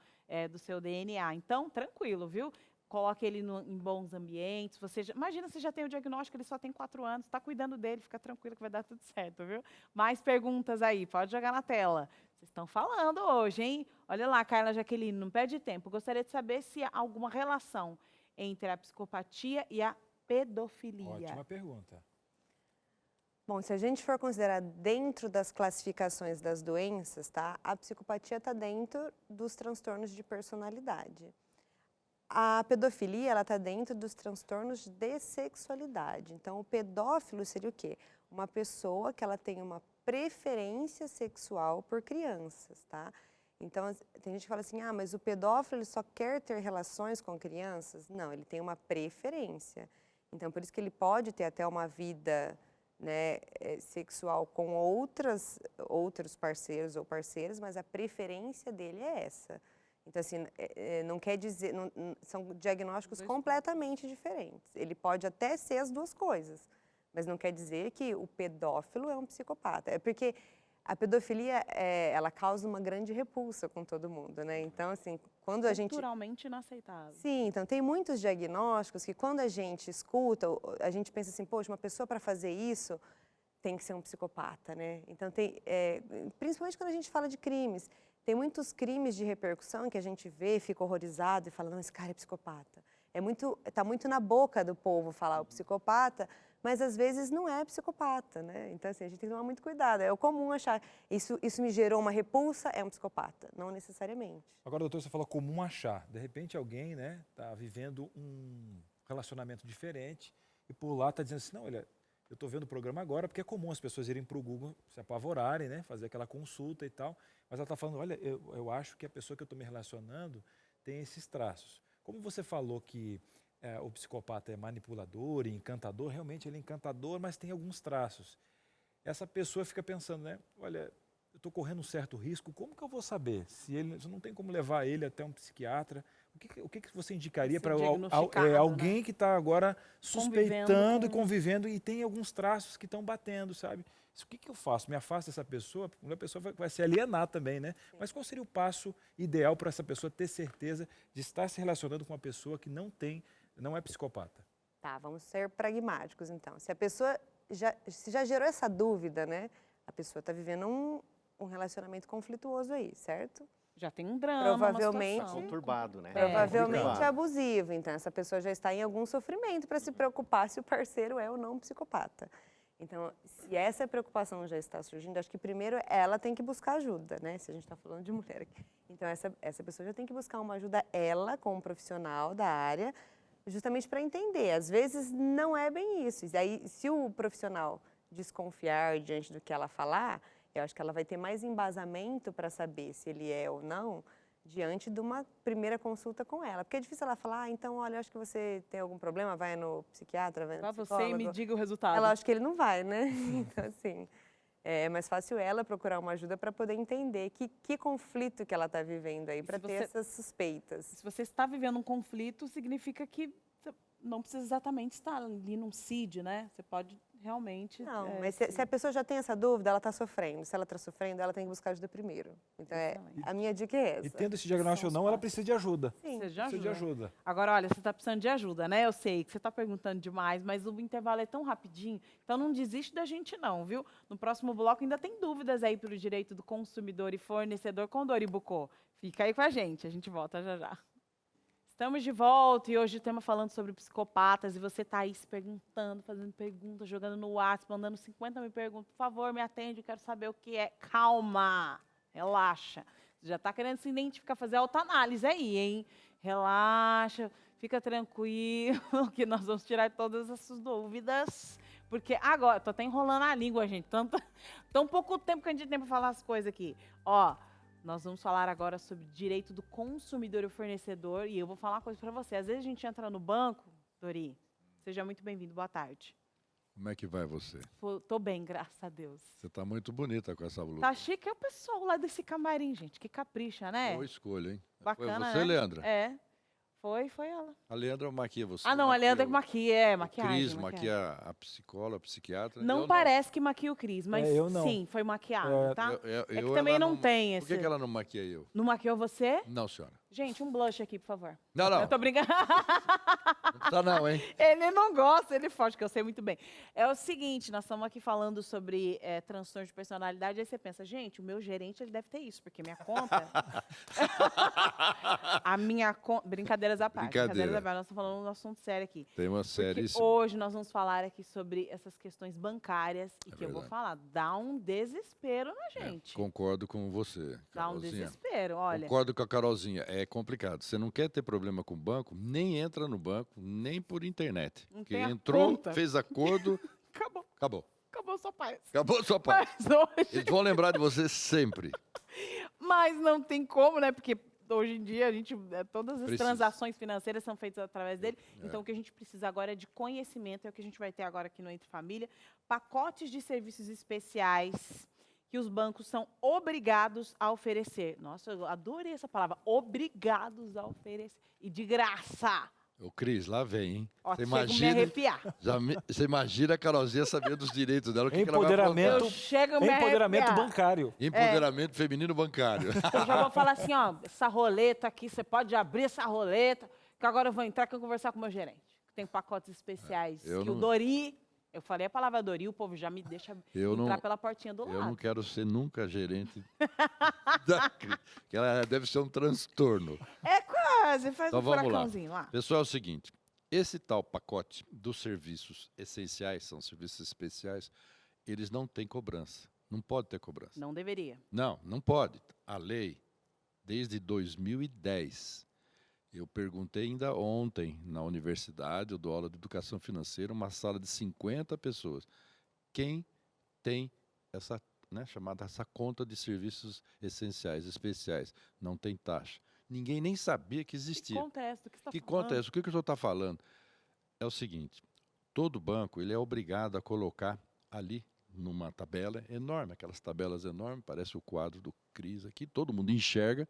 do seu DNA. Então, tranquilo, viu? Coloque ele em bons ambientes. Imagina, você já tem o diagnóstico, ele só tem 4 anos, está cuidando dele, fica tranquilo que vai dar tudo certo, viu? Mais perguntas aí, pode jogar na tela. Vocês estão falando hoje, hein? Olha lá, Carla Jaqueline, não perde tempo. Gostaria de saber se há alguma relação entre a psicopatia e a pedofilia. Ótima pergunta. Bom, se a gente for considerar dentro das classificações das doenças, tá? A psicopatia está dentro dos transtornos de personalidade. A pedofilia, ela está dentro dos transtornos de sexualidade. Então, o pedófilo seria o quê? Uma pessoa que ela tem uma preferência sexual por crianças, tá? Então, tem gente que fala assim, mas o pedófilo ele só quer ter relações com crianças? Não, ele tem uma preferência. Então, por isso que ele pode ter até uma vida, né, sexual com outros parceiros ou parceiras, mas a preferência dele é essa. Então, assim, não quer dizer, são diagnósticos completamente diferentes. Ele pode até ser as duas coisas, mas não quer dizer que o pedófilo é um psicopata. É porque a pedofilia, ela causa uma grande repulsa com todo mundo, né? Então, assim, quando a gente... Culturalmente inaceitável. Sim, então tem muitos diagnósticos que quando a gente escuta, a gente pensa assim, poxa, uma pessoa para fazer isso tem que ser um psicopata, né? Então, principalmente quando a gente fala de crimes, tem muitos crimes de repercussão que a gente vê, fica horrorizado e fala, não, esse cara é psicopata. Tá muito na boca do povo falar o psicopata, mas às vezes não é psicopata, né? Então, assim, a gente tem que tomar muito cuidado. É comum achar, isso me gerou uma repulsa, é um psicopata. Não necessariamente. Agora, doutor, você falou comum achar. De repente, alguém, né, tá vivendo um relacionamento diferente e por lá tá dizendo assim, não, olha, eu estou vendo o programa agora porque é comum as pessoas irem para o Google, se apavorarem, né, fazer aquela consulta e tal. Mas ela está falando, olha, eu acho que a pessoa que eu estou me relacionando tem esses traços. Como você falou que o psicopata é manipulador e encantador, realmente ele é encantador, mas tem alguns traços. Essa pessoa fica pensando, né, olha, eu estou correndo um certo risco, como que eu vou saber? Se não tem como levar ele até um psiquiatra, o que você indicaria para alguém, né, que está agora suspeitando e convivendo e tem alguns traços que estão batendo, sabe? O que eu faço? Me afasto dessa pessoa? A pessoa vai se alienar também, né? Sim. Mas qual seria o passo ideal para essa pessoa ter certeza de estar se relacionando com uma pessoa que não é psicopata? Tá, vamos ser pragmáticos, então. Se a pessoa já gerou essa dúvida, né? A pessoa está vivendo um relacionamento conflituoso aí, certo? Já tem um drama, provavelmente conturbado, né? Provavelmente abusivo. Então, essa pessoa já está em algum sofrimento para se preocupar se o parceiro é ou não um psicopata. Então, se essa preocupação já está surgindo, acho que primeiro ela tem que buscar ajuda, né? Se a gente está falando de mulher aqui. Então, essa pessoa já tem que buscar uma ajuda, ela, como um profissional da área, justamente para entender. Às vezes, não é bem isso. E aí, se o profissional desconfiar diante do que ela falar, eu acho que ela vai ter mais embasamento para saber se ele é ou não, diante de uma primeira consulta com ela. Porque é difícil ela falar, então, olha, eu acho que você tem algum problema, vai no psiquiatra, vai no psicólogo. Você me diga o resultado. Ela acha que ele não vai, né? Então, assim, é mais fácil ela procurar uma ajuda para poder entender que conflito que ela está vivendo aí, para ter essas suspeitas. Se você está vivendo um conflito, significa que você não precisa exatamente estar ali num CID, né? Você pode realmente... Não, mas se a pessoa já tem essa dúvida, ela está sofrendo. Se ela está sofrendo, ela tem que buscar ajuda primeiro. Então, a minha dica é essa. E tendo esse diagnóstico ou não, ela precisa de ajuda. Sim, precisa de ajuda. Agora, olha, você está precisando de ajuda, né? Eu sei que você está perguntando demais, mas o intervalo é tão rapidinho, então não desiste da gente não, viu? No próximo bloco ainda tem dúvidas aí para o direito do consumidor e fornecedor com Doribucô. Fica aí com a gente volta já já. Estamos de volta e hoje estamos falando sobre psicopatas e você está aí se perguntando, fazendo perguntas, jogando no WhatsApp, mandando 50 mil perguntas. Por favor, me atende, eu quero saber o que é. Calma, relaxa. Você já está querendo se identificar, fazer autoanálise aí, hein? Relaxa, fica tranquilo que nós vamos tirar todas essas dúvidas. Porque agora, estou até enrolando a língua, gente. Tão pouco tempo que a gente tem para falar as coisas aqui. Ó, nós vamos falar agora sobre direito do consumidor e fornecedor. E eu vou falar uma coisa para você. Às vezes a gente entra no banco, Dori, seja muito bem-vindo, boa tarde. Como é que vai você? Tô bem, graças a Deus. Você está muito bonita com essa blusa. Tá chique, é o pessoal lá desse camarim, gente. Que capricha, né? Boa escolha, hein? Bacana, foi você, né? Leandra? É. Foi ela. A Leandra maquia você. Ah, não, a Leandra que maquia, maquiagem. Cris maquia a psicóloga, a psiquiatra. Não parece que maquia o Cris, mas eu não. sim, foi maquiado, tá? Eu que também não tem esse... Por que ela não maquia eu? Não maquiou você? Não, senhora. Gente, um blush aqui, por favor. Não, não. Eu tô brincando. Não tá não, hein? Ele não gosta, ele foge, que eu sei muito bem. É o seguinte, nós estamos aqui falando sobre transtorno de personalidade, aí você pensa, gente, o meu gerente, ele deve ter isso, porque minha conta... a minha conta... Brincadeiras à parte. Brincadeiras à parte, nós estamos falando um assunto sério aqui. Tem uma série... Porque hoje nós vamos falar aqui sobre essas questões bancárias, e que eu vou verdade. falar, dá um desespero na gente. Concordo com você, Dá um Carolzinha. desespero, olha. Concordo com a Carolzinha. É complicado. Você não quer ter problema com o banco, nem entra no banco, nem por internet. Não Porque tem a entrou, conta. fez acordo, Acabou, acabou. acabou sua paz. Acabou a sua parte. Mas hoje... Eles vão lembrar de você sempre. Mas não tem como, né? Porque hoje em dia a gente, todas as Precisa. transações financeiras são feitas através dele. É. Então o que a gente precisa agora é de conhecimento, é o que a gente vai ter agora aqui no Entre Família. Pacotes de serviços especiais que os bancos são obrigados a oferecer. Nossa, eu adorei essa palavra, obrigados a oferecer. E de graça. Ô, Cris, lá vem, hein? Ó, Você chego a me arrepiar. você imagina a Carolzinha sabendo dos direitos dela, o que, que ela vai Empoderamento. aprontar? Eu chego a me Empoderamento arrepiar. bancário. Empoderamento feminino bancário. Eu já vou falar assim, ó, essa roleta aqui, você pode abrir essa roleta, que agora eu vou entrar que eu vou conversar com o meu gerente. Tem pacotes especiais eu que o não- Dori, eu falei a palavra Dori, o povo já me deixa Eu entrar não- pela portinha do Eu não lado. quero ser nunca gerente da Cris, que ela deve ser um transtorno. É quase, faz Então um vamos lá. furacãozinho lá. Pessoal, é o seguinte, esse tal pacote dos serviços essenciais, são serviços especiais, eles não têm cobrança. Não pode ter cobrança. Não deveria. Não, não pode. A lei, desde 2010, eu perguntei ainda ontem na universidade, eu dou aula de educação financeira, uma sala de 50 pessoas. Quem tem essa, chamada essa conta de serviços essenciais, especiais? Não tem taxa. Ninguém nem sabia que Que existia. contexto, o que você está Que falando? conta é essa? O que o senhor está falando? É o seguinte, todo banco ele é obrigado a colocar ali numa tabela enorme, aquelas tabelas enormes, parece o quadro do Cris aqui, todo mundo enxerga,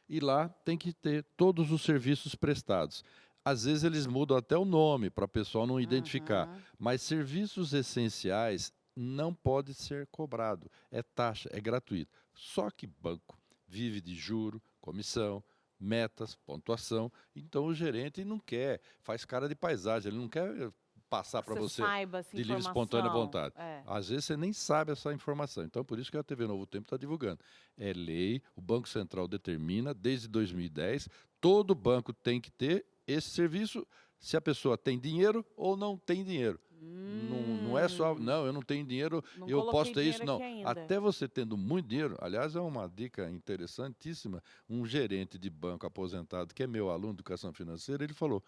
e lá tem que ter todos os serviços prestados. Às vezes eles mudam até o nome para o pessoal não identificar, Uhum. mas serviços essenciais não pode ser cobrado, é taxa, é gratuito. Só que banco vive de juro, comissão, metas, pontuação, então o gerente não quer, faz cara de paisagem, ele não quer passar para você saiba essa de livre informação. espontânea vontade. É. Às vezes você nem sabe essa informação. Então, por isso que a TV Novo Tempo está divulgando. É lei, o Banco Central determina, desde 2010, todo banco tem que ter esse serviço, se a pessoa tem dinheiro ou não tem dinheiro. Não é só, não, eu não tenho dinheiro, Não eu coloquei posso ter isso, dinheiro não. aqui ainda. Até você tendo muito dinheiro, aliás, é uma dica interessantíssima, um gerente de banco aposentado, que é meu aluno de educação financeira, ele falou,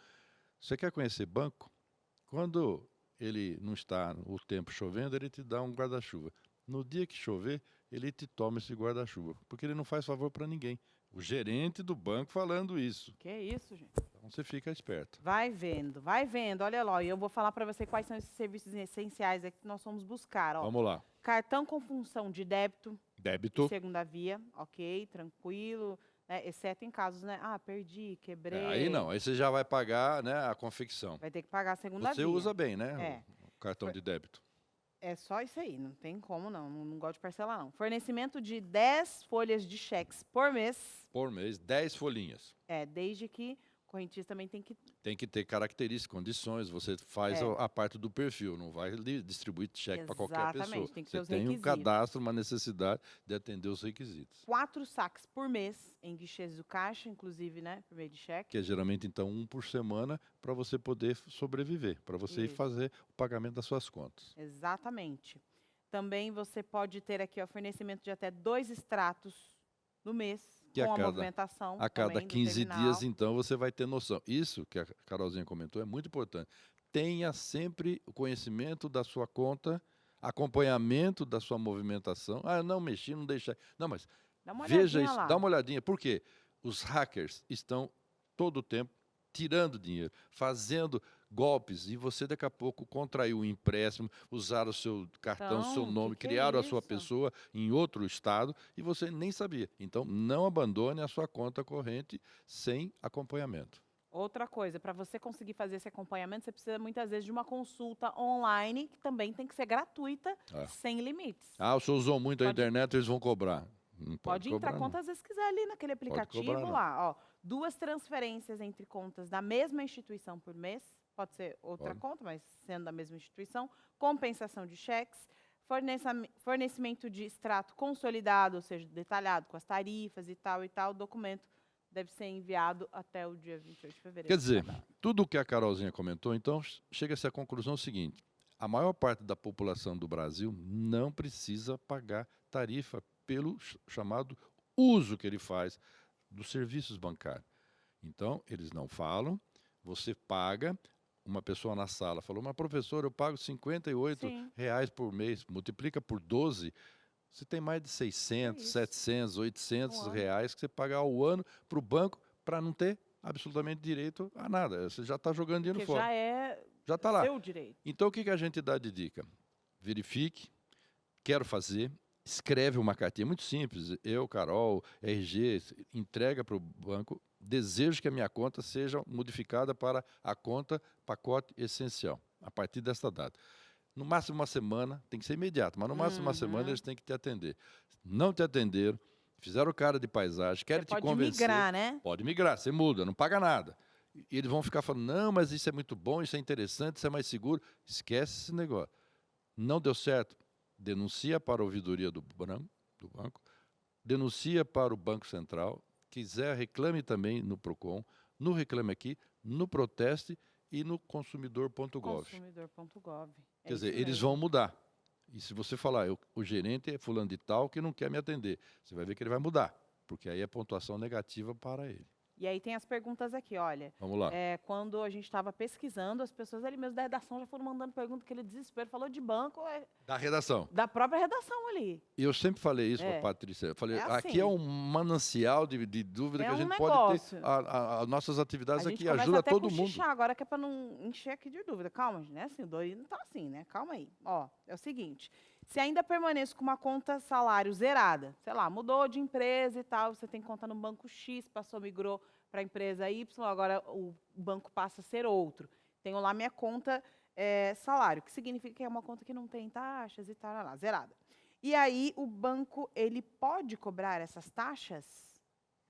você quer conhecer banco? Quando ele não está o tempo chovendo, ele te dá um guarda-chuva. No dia que chover, ele te toma esse guarda-chuva, porque ele não faz favor para ninguém. O gerente do banco falando isso. Que isso, gente? Então você fica esperto. Vai vendo, olha lá. E eu vou falar para você quais são esses serviços essenciais aqui que nós fomos buscar. Ó. Vamos lá. Cartão com função de débito, Débito. segunda via, ok, tranquilo, né? Exceto em casos, né? Ah, perdi, quebrei. Aí não, aí você já vai pagar, né, a confecção. Vai ter que pagar a segunda Você via. usa bem, né, É. o cartão de débito. É só isso aí, não tem como não gosto de parcelar não. Fornecimento de 10 folhas de cheques por mês, Por mês, 10 folhinhas. desde que o correntista também tem que... Tem que ter características, condições, você faz É. a parte do perfil, não vai distribuir cheque para qualquer Exatamente, pessoa. tem que Você ter os tem um requisitos. cadastro, uma necessidade de atender os requisitos. 4 saques por mês em guichês do caixa, inclusive, né, por meio de cheque. Que é geralmente, então, um por semana para você poder sobreviver, para você ir Isso. fazer o pagamento das suas contas. Exatamente. Também você pode ter aqui o fornecimento de até 2 extratos no mês, Que a com a cada- movimentação A cada também do 15 terminal. dias, então, você vai ter noção. Isso que a Carolzinha comentou é muito importante. Tenha sempre o conhecimento da sua conta, acompanhamento da sua movimentação. Ah, eu não mexi, não deixei. Não, mas Dá uma veja olhadinha isso, lá. dá uma olhadinha. Por quê? Os hackers estão todo o tempo tirando dinheiro, fazendo golpes, e você daqui a pouco contraiu um empréstimo, usaram o seu cartão, Então, seu nome, que é criaram a sua isso? pessoa em outro estado e você nem sabia. Então, não abandone a sua conta corrente sem acompanhamento. Outra coisa, para você conseguir fazer esse acompanhamento, você precisa muitas vezes de uma consulta online, que também tem que ser gratuita, Ah. sem limites. Ah, o senhor usou muito a Pode- internet, eles vão cobrar. Não Pode entrar cobrar, não. quantas vezes quiser ali naquele aplicativo cobrar, não. lá, ó. 2 transferências entre contas da mesma instituição por mês, pode ser outra Pode. conta, mas sendo da mesma instituição, compensação de cheques, fornecimento de extrato consolidado, ou seja, detalhado, com as tarifas e tal, o documento deve ser enviado até o dia 28 de fevereiro. Quer dizer, de cada ano. tudo o que a Carolzinha comentou, então, chega-se à conclusão seguinte: a maior parte da população do Brasil não precisa pagar tarifa pelo chamado uso que ele faz dos serviços bancários. Então, eles não falam, você paga. Uma pessoa na sala falou, mas professor, eu pago R$ Sim. 58 por mês, multiplica por 12, você tem mais de 600, isso. 700, 800 Um ano. reais que você paga ao ano para o banco para não ter absolutamente direito a nada. Você já está jogando dinheiro Porque fora. já é Já está lá. seu direito. Então, o que que a gente dá de dica? Verifique, quero fazer, escreve uma cartinha muito simples, eu, Carol, RG, entrega para o banco, desejo que a minha conta seja modificada para a conta pacote essencial, a partir desta data. No máximo uma semana, tem que ser imediato, mas no máximo uma semana eles têm que te atender. Não te atenderam, fizeram cara de paisagem, querem te Pode convencer. migrar, né? Pode migrar, você muda, não paga nada. E eles vão ficar falando, não, mas isso é muito bom, isso é interessante, isso é mais seguro. Esquece esse negócio. Não deu certo, denuncia para a ouvidoria do banco, denuncia para o Banco Central, quiser reclame também no PROCON, no Reclame Aqui, no Proteste e no consumidor.gov. Consumidor.gov. Quer dizer, eles vão mudar. E se você falar, o gerente é fulano de tal que não quer me atender, você vai ver que ele vai mudar, porque aí é pontuação negativa para ele. E aí tem as perguntas aqui, olha. Vamos lá. Quando a gente estava pesquisando, as pessoas ali mesmo da redação já foram mandando pergunta, aquele desespero, falou de banco, Da redação. da própria redação ali. Eu sempre falei isso para É. a Patrícia. Eu falei, É aqui assim. é um manancial de dúvida É que a um gente negócio. pode ter. As nossas atividades A gente aqui começa ajudam até todo com mundo. xixá agora, que é para não encher aqui de dúvida. Calma, gente, né? Assim, o doido não tá assim, né? Calma aí. Ó, é o seguinte, se ainda permaneço com uma conta salário zerada, sei lá, mudou de empresa e tal, você tem conta no banco X, passou, migrou para a empresa Y, agora o banco passa a ser outro. Tenho lá minha conta salário, que significa que é uma conta que não tem taxas e tal, lá, zerada. E aí o banco, ele pode cobrar essas taxas?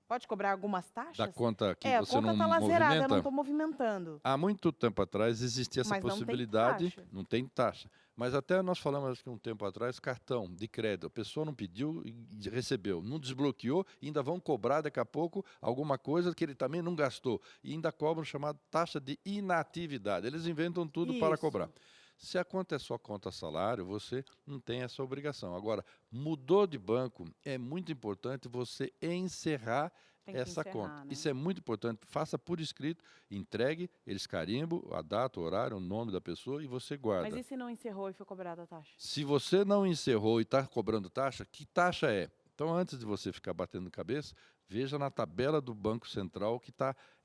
Pode cobrar algumas taxas? Da conta que a você conta não está lá zerada, eu não movimenta. estou movimentando. Há muito tempo atrás existia essa Mas não tem possibilidade, taxa. não tem taxa. Mas até nós falamos acho que um tempo atrás, cartão de crédito. A pessoa não pediu e recebeu, não desbloqueou, e ainda vão cobrar daqui a pouco alguma coisa que ele também não gastou. E ainda cobram chamada taxa de inatividade. Eles inventam tudo para Isso. cobrar. Se a conta é só conta salário, você não tem essa obrigação. Agora, mudou de banco, é muito importante você encerrar Tem que essa encerrar, conta. né? Isso é muito importante. Faça por escrito, entregue, eles carimbam a data, o horário, o nome da pessoa e você guarda. Mas e se não encerrou e foi cobrada a taxa? Se você não encerrou e está cobrando taxa, que taxa é? Então, antes de você ficar batendo cabeça, veja na tabela do Banco Central que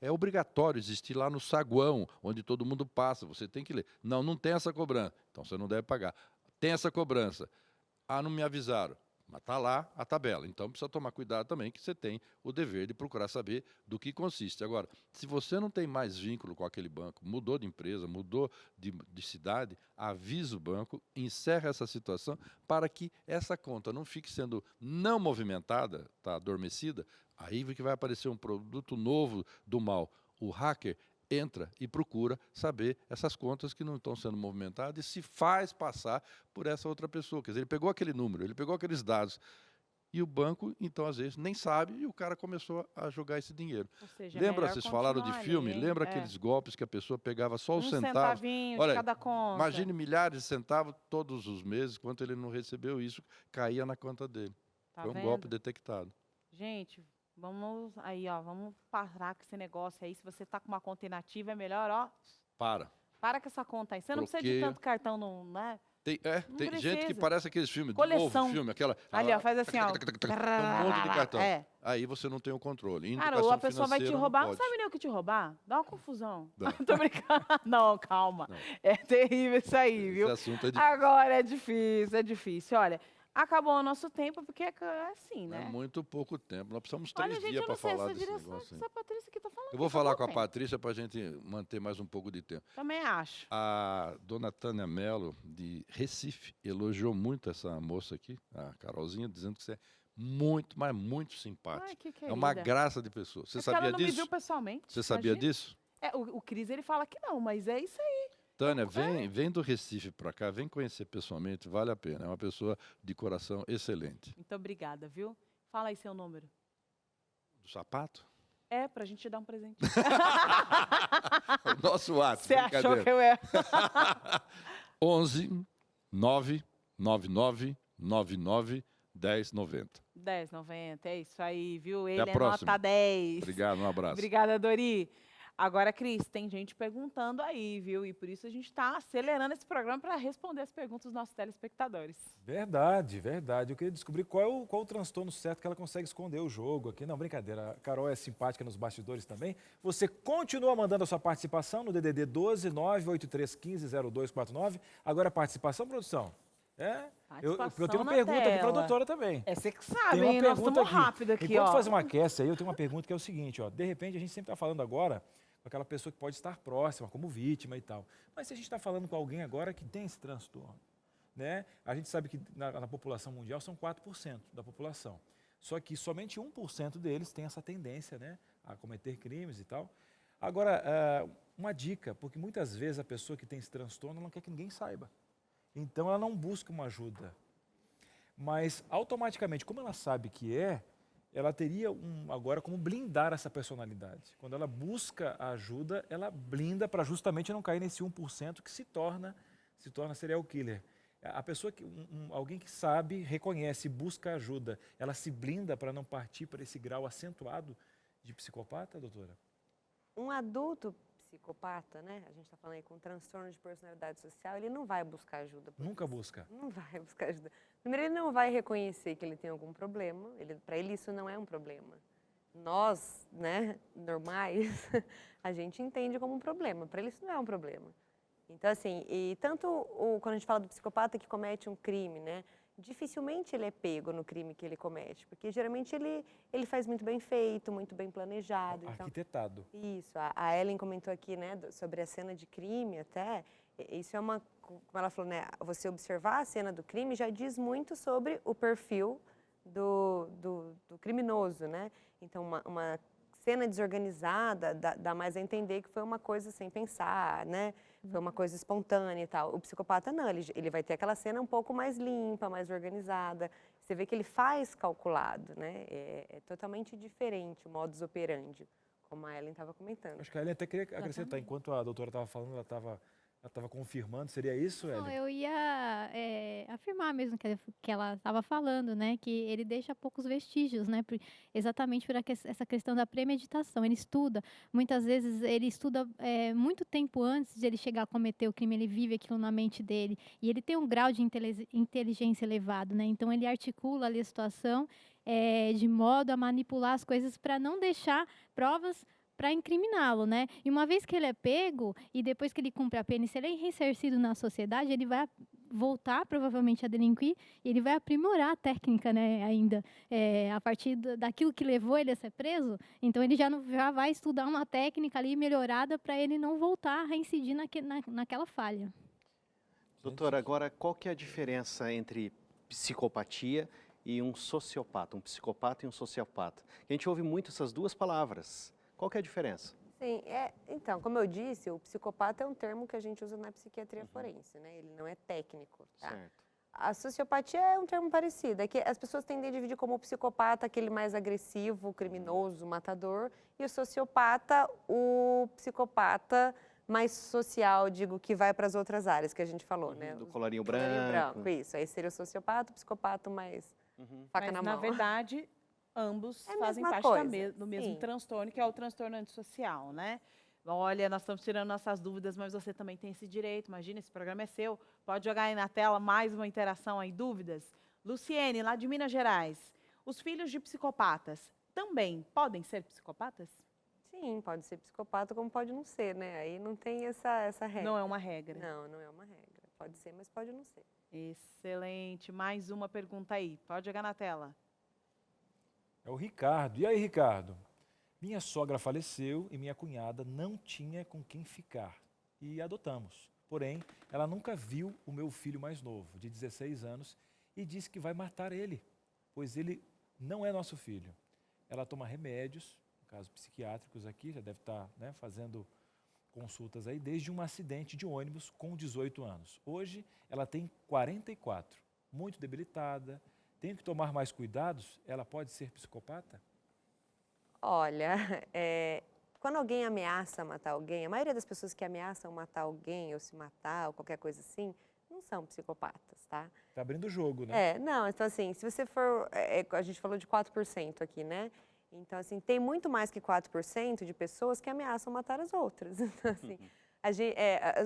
é obrigatório existir lá no saguão, onde todo mundo passa. Você tem que ler. Não, não tem essa cobrança. Então, você não deve pagar. Tem essa cobrança. Ah, não me avisaram. Mas está lá a tabela. Então, precisa tomar cuidado também que você tem o dever de procurar saber do que consiste. Agora, se você não tem mais vínculo com aquele banco, mudou de empresa, mudou de cidade, avisa o banco, encerra essa situação para que essa conta não fique sendo não movimentada, tá, adormecida, aí que vai aparecer um produto novo do mal. O hacker entra e procura saber essas contas que não estão sendo movimentadas e se faz passar por essa outra pessoa. Quer dizer, ele pegou aquele número, ele pegou aqueles dados e o banco, então, às vezes, nem sabe e o cara começou a jogar esse dinheiro. Ou seja, Lembra, melhor vocês falaram de continuar filme? ali, Lembra é. aqueles golpes que a pessoa pegava só os Um centavos? centavinho Olha, de cada conta. Imagine milhares de centavos todos os meses, quanto ele não recebeu isso, caía na conta dele. Tá Foi um vendo? golpe detectado. Gente, vamos aí, ó, vamos parar com esse negócio aí. Se você está com uma conta inativa, é melhor, ó, para com essa conta aí. Você não precisa de Bloqueia. tanto cartão, não, né? Tem gente que precisa. parece aqueles filmes, de Coleção. novo filme, aquela... Ali, ó, faz assim, ó. Um monte de cartão. É. Aí você não tem o controle. Em Cara, educação ou a pessoa vai te financeira, roubar, não pode. sabe nem o que te roubar? Dá uma confusão. Dá. Tô brincando. Não, calma. Não. É terrível isso aí, viu? Esse assunto é de... Agora é difícil. Olha, acabou o nosso tempo, porque é assim, É né? muito pouco tempo. Nós precisamos Olha, 3 gente, dias eu para não sei falar essa desse direção negócio. aí. dessa Patrícia que tá falando. Eu vou que falar acabou com a o tempo. Patrícia para a gente manter mais um pouco de tempo. Também acho. A dona Tânia Mello, de Recife, elogiou muito essa moça aqui, a Carolzinha, dizendo que você é muito, mas muito simpática. Ai, que É uma querida. graça de pessoa. Você É porque ela sabia não me viu disso? pessoalmente. Você sabia imagina. disso? O Cris, ele fala que não, mas é isso aí. Tânia, vem do Recife para cá, vem conhecer pessoalmente, vale a pena. É uma pessoa de coração excelente. Muito obrigada, viu? Fala aí seu número. Do sapato? É, pra gente te dar um presente. O nosso WhatsApp. Você achou que eu ia... 11 999 99 1090. 10,90, é isso aí, viu? Até Ele a é próxima. nota 10. Obrigado, um abraço. Obrigada, Dori. Agora, Cris, tem gente perguntando aí, viu? E por isso a gente está acelerando esse programa para responder as perguntas dos nossos telespectadores. Verdade, verdade. Eu queria descobrir qual o transtorno certo que ela consegue esconder o jogo aqui. Não, brincadeira. A Carol é simpática nos bastidores também. Você continua mandando a sua participação no DDD 12 98315 0249. Agora a participação, produção? É? Porque eu tenho uma na pergunta aqui para a tela. doutora também. É você que Tem sabe, uma hein? Nós pergunta estamos rápido aqui, Enquanto ó. fazer uma aquece aí, eu tenho uma pergunta que é o seguinte, ó. De repente, a gente sempre está falando agora com aquela pessoa que pode estar próxima, como vítima e tal. Mas se a gente está falando com alguém agora que tem esse transtorno, né? A gente sabe que na população mundial são 4% da população. Só que somente 1% deles tem essa tendência, né, a cometer crimes e tal. Agora, uma dica, porque muitas vezes a pessoa que tem esse transtorno não quer que ninguém saiba. Então, ela não busca uma ajuda. Mas, automaticamente, como ela sabe que ela teria agora como blindar essa personalidade. Quando ela busca a ajuda, ela blinda para justamente não cair nesse 1% que se torna serial killer. A pessoa alguém que sabe, reconhece, busca ajuda, ela se blinda para não partir para esse grau acentuado de psicopata, doutora? Um adulto psicopata, né? A gente está falando aí com transtorno de personalidade social, ele não vai buscar ajuda. Nunca busca. Não vai buscar ajuda. Primeiro, ele não vai reconhecer que ele tem algum problema. Para ele, isso não é um problema. Nós, né, normais, a gente entende como um problema. Para ele, isso não é um problema. Então, assim, e tanto quando a gente fala do psicopata que comete um crime, né? Dificilmente ele é pego no crime que ele comete, porque geralmente ele faz muito bem feito, muito bem planejado. Então, Arquitetado. isso, a Ellen comentou aqui, né, sobre a cena de crime até, isso é como ela falou, né, você observar a cena do crime já diz muito sobre o perfil do criminoso, né? Então, uma cena desorganizada dá mais a entender que foi uma coisa sem pensar, né? Foi uma coisa espontânea e tal. O psicopata não, ele vai ter aquela cena um pouco mais limpa, mais organizada. Você vê que ele faz calculado, né? É totalmente diferente o modus operandi, como a Ellen estava comentando. Acho que a Ellen até queria acrescentar, enquanto a doutora estava falando, ela estava confirmando, seria isso, Ellen? Não, eu ia afirmar mesmo que ela estava falando, né? Que ele deixa poucos vestígios, né? Exatamente por essa questão da premeditação. Ele estuda, muitas vezes ele estuda muito tempo antes de ele chegar a cometer o crime, ele vive aquilo na mente dele. E ele tem um grau de inteligência elevado, né? Então ele articula ali a situação de modo a manipular as coisas para não deixar provas para incriminá-lo, né? E uma vez que ele é pego e depois que ele cumpre a pena, e se ele é ressarcido na sociedade, ele vai voltar provavelmente a delinquir e ele vai aprimorar a técnica, né? Ainda a partir daquilo que levou ele a ser preso. Então ele já vai estudar uma técnica ali melhorada para ele não voltar a reincidir naquela falha. Doutora, agora qual que é a diferença entre psicopatia e um sociopata, um psicopata e um sociopata? A gente ouve muito essas duas palavras. Qual que é a diferença? Sim, então, como eu disse, o psicopata é um termo que a gente usa na psiquiatria forense, né? Ele não é técnico, tá? Certo. A sociopatia é um termo parecido, é que as pessoas tendem a dividir como o psicopata, aquele mais agressivo, criminoso, matador, e o sociopata, o psicopata mais social, digo, que vai para as outras áreas que a gente falou, né? Do colarinho Colarinho branco. isso. Aí seria o sociopata, o psicopata mais faca Mas, na na mão. verdade, ambos É a fazem mesma parte coisa, do mesmo sim. transtorno, que é o transtorno antissocial, né? Olha, nós estamos tirando nossas dúvidas, mas você também tem esse direito. Imagina, esse programa é seu. Pode jogar aí na tela mais uma interação aí, dúvidas. Luciene, lá de Minas Gerais. Os filhos de psicopatas também podem ser psicopatas? Sim, pode ser psicopata como pode não ser, né? Aí não tem essa regra. Não é uma regra. Não é uma regra. Pode ser, mas pode não ser. Excelente. Mais uma pergunta aí. Pode jogar na tela. É o Ricardo. E aí, Ricardo? Minha sogra faleceu e minha cunhada não tinha com quem ficar. E adotamos. Porém, ela nunca viu o meu filho mais novo, de 16 anos, e disse que vai matar ele, pois ele não é nosso filho. Ela toma remédios, no caso psiquiátricos aqui, já deve estar, né, fazendo consultas aí, desde um acidente de ônibus com 18 anos. Hoje ela tem 44, muito debilitada, tem que tomar mais cuidados, ela pode ser psicopata? Olha, quando alguém ameaça matar alguém, a maioria das pessoas que ameaçam matar alguém ou se matar ou qualquer coisa assim, não são psicopatas, tá? Tá abrindo o jogo, né? Não, então assim, se você for, a gente falou de 4% aqui, né? Então assim, tem muito mais que 4% de pessoas que ameaçam matar as outras. Então assim,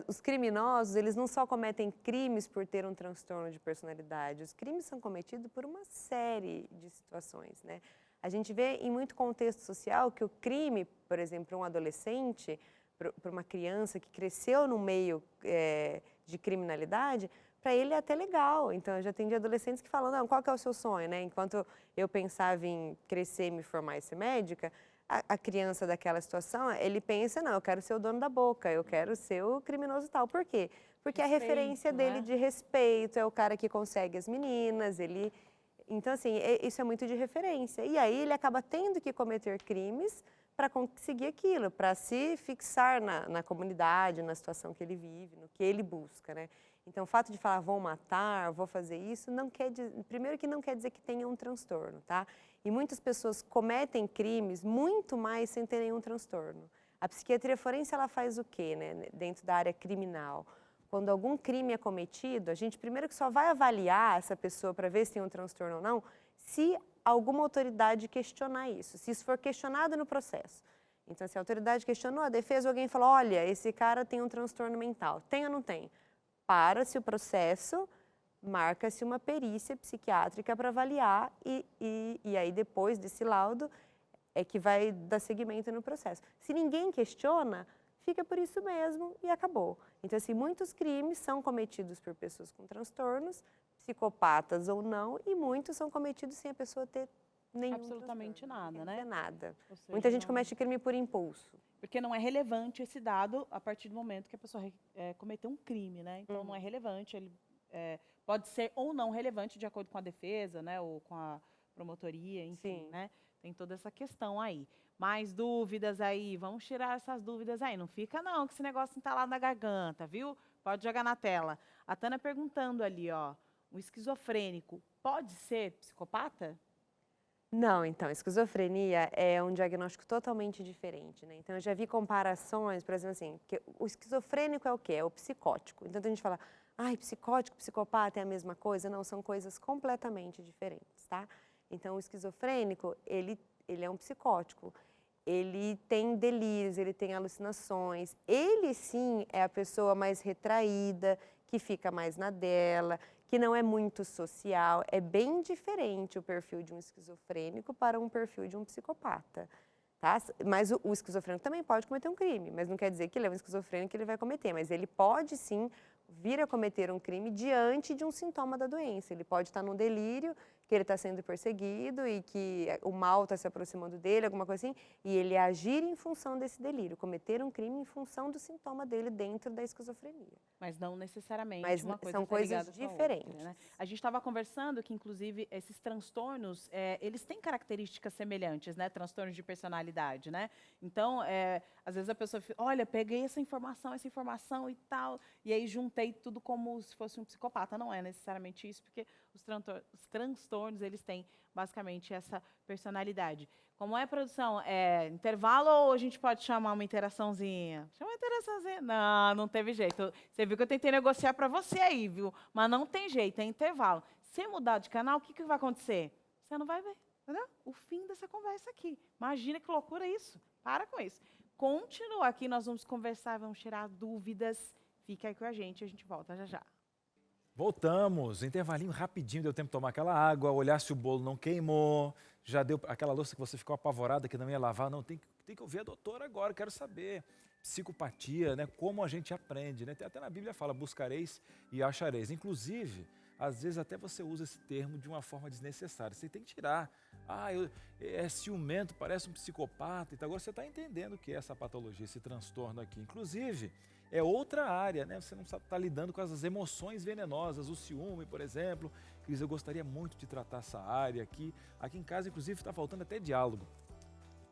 os criminosos, eles não só cometem crimes por ter um transtorno de personalidade, os crimes são cometidos por uma série de situações, né? A gente vê em muito contexto social que o crime, por exemplo, para um adolescente, para uma criança que cresceu no meio de criminalidade, para ele é até legal. Então, eu já atendi adolescentes que falam, não, qual que é o seu sonho, né? Enquanto eu pensava em crescer, me formar e ser médica, a criança daquela situação, ele pensa, não, eu quero ser o dono da boca, eu quero ser o criminoso tal. Por quê? Porque a referência dele de respeito é o cara que consegue as meninas, ele... Então, assim, isso é muito de referência. E aí ele acaba tendo que cometer crimes para conseguir aquilo, para se fixar na comunidade, na situação que ele vive, no que ele busca, né? Então, o fato de falar, vou matar, vou fazer isso, não quer dizer, primeiro que não quer dizer que tenha um transtorno, tá? E muitas pessoas cometem crimes muito mais sem ter nenhum transtorno. A psiquiatria forense, ela faz o quê, né, dentro da área criminal? Quando algum crime é cometido, a gente primeiro que só vai avaliar essa pessoa para ver se tem um transtorno ou não, se alguma autoridade questionar isso, se isso for questionado no processo. Então, se a autoridade questionou, a defesa, alguém falou, olha, esse cara tem um transtorno mental, tem ou não tem? Para-se o processo, marca-se uma perícia psiquiátrica para avaliar e aí depois desse laudo é que vai dar seguimento no processo. Se ninguém questiona, fica por isso mesmo e acabou. Então, assim, muitos crimes são cometidos por pessoas com transtornos, psicopatas ou não, e muitos são cometidos sem a pessoa ter nenhum Absolutamente transtorno, nada, né? Nada. Ou seja, Muita gente não- comete crime por impulso. Porque não é relevante esse dado a partir do momento que a pessoa cometeu um crime, né? Então, não é relevante, ele pode ser ou não relevante de acordo com a defesa, né? Ou com a promotoria, enfim, Sim. né? Tem toda essa questão aí. Mais dúvidas aí? Vamos tirar essas dúvidas aí. Não fica não, que esse negócio entalado na garganta, viu? Pode jogar na tela. A Tana perguntando ali, ó, um esquizofrênico pode ser psicopata? Não, então, esquizofrenia é um diagnóstico totalmente diferente, né? Então, eu já vi comparações, por exemplo, assim, que o esquizofrênico é o quê? É o psicótico. Então, a gente fala, ai, psicótico, psicopata é a mesma coisa? Não, são coisas completamente diferentes, tá? Então, o esquizofrênico, ele é um psicótico. Ele tem delírios, ele tem alucinações. Ele, sim, é a pessoa mais retraída, que fica mais na dela, que não é muito social. É bem diferente o perfil de um esquizofrênico para um perfil de um psicopata, tá? Mas o esquizofrênico também pode cometer um crime, mas não quer dizer que ele é um esquizofrênico que ele vai cometer, mas ele pode sim vir a cometer um crime diante de um sintoma da doença. Ele pode estar num delírio, que ele está sendo perseguido e que o mal está se aproximando dele, alguma coisa assim, e ele agir em função desse delírio, cometer um crime em função do sintoma dele dentro da esquizofrenia. Mas não necessariamente Mas uma coisa são está ligada coisas com a diferentes. outra, né? A gente estava conversando que, inclusive, esses transtornos, eles têm características semelhantes, né? Transtornos de personalidade, né? Então, às vezes a pessoa fica, olha, peguei essa informação e tal, e aí juntei tudo como se fosse um psicopata. Não é necessariamente isso, porque os transtornos, eles têm basicamente essa personalidade. Como é, produção? Intervalo ou a gente pode chamar uma interaçãozinha? Chama uma interaçãozinha. Não, não teve jeito. Você viu que eu tentei negociar para você aí, viu? Mas não tem jeito, é intervalo. Se mudar de canal, o que vai acontecer? Você não vai ver, entendeu? O fim dessa conversa aqui. Imagina que loucura isso. Para com isso. Continua aqui, nós vamos conversar, vamos tirar dúvidas. Fica aí com a gente volta já já. Voltamos, intervalinho rapidinho, deu tempo de tomar aquela água, olhar se o bolo não queimou, já deu aquela louça que você ficou apavorada que não ia lavar, não, tem que ouvir a doutora agora, quero saber. Psicopatia, né? Como a gente aprende, né? Até na Bíblia fala, buscareis e achareis. Inclusive, às vezes até você usa esse termo de uma forma desnecessária. Você tem que tirar É ciumento, parece um psicopata. Então agora você está entendendo o que é essa patologia, esse transtorno aqui. Inclusive, é outra área, né? Você não está lidando com as emoções venenosas, o ciúme, por exemplo. Cris, eu gostaria muito de tratar essa área aqui. Aqui em casa, inclusive, está faltando até diálogo.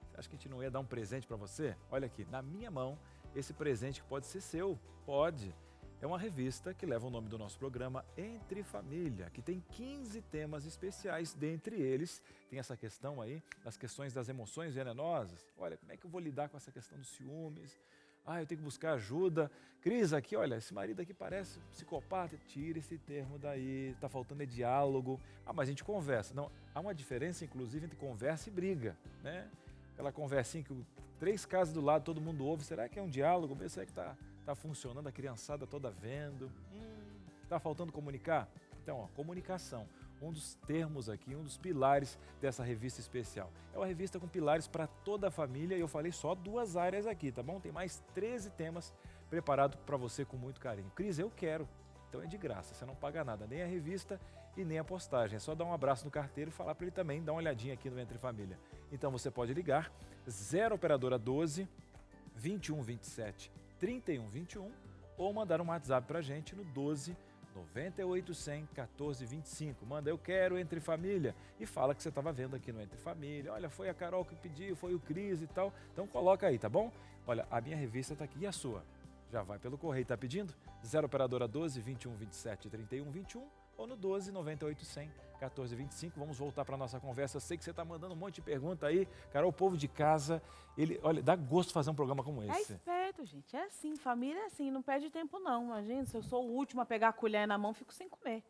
Você acha que a gente não ia dar um presente para você? Olha aqui, na minha mão, esse presente que pode ser seu. Pode. É uma revista que leva o nome do nosso programa Entre Família, que tem 15 temas especiais. Dentre eles, tem essa questão aí, das questões das emoções venenosas. Olha, como é que eu vou lidar com essa questão dos ciúmes? Eu tenho que buscar ajuda. Cris, aqui, olha, esse marido aqui parece psicopata. Tira esse termo daí, tá faltando diálogo. Mas a gente conversa. Não, há uma diferença, inclusive, entre conversa e briga, né? Aquela conversinha que 3 casas do lado todo mundo ouve. Será que é um diálogo mesmo? Será que tá funcionando, a criançada toda vendo? Tá faltando comunicar? Então, comunicação. Um dos termos aqui, um dos pilares dessa revista especial. É uma revista com pilares para toda a família e eu falei só 2 áreas aqui, tá bom? Tem mais 13 temas preparados para você com muito carinho. Cris, eu quero. Então é de graça, você não paga nada, nem a revista e nem a postagem. É só dar um abraço no carteiro e falar para ele também dar uma olhadinha aqui no Entre Família. Então você pode ligar 0 operadora 12 21 27 31 21 ou mandar um WhatsApp para a gente no 12 98 100 14 25. Manda, eu quero Entre Família. E fala que você estava vendo aqui no Entre Família. Olha, foi a Carol que pediu, foi o Cris e tal. Então coloca aí, tá bom? Olha, a minha revista está aqui. E a sua? Já vai pelo correio, tá pedindo? 0 operadora 12 21 27 31 21 ou no 12 98 100 14 25. Vamos voltar para nossa conversa. Eu sei que você está mandando um monte de pergunta aí. Carol, o povo de casa, olha, dá gosto fazer um programa como É esse. esperto, gente. É assim, família é assim, não perde tempo não. Imagina, se eu sou o último a pegar a colher na mão, fico sem comer.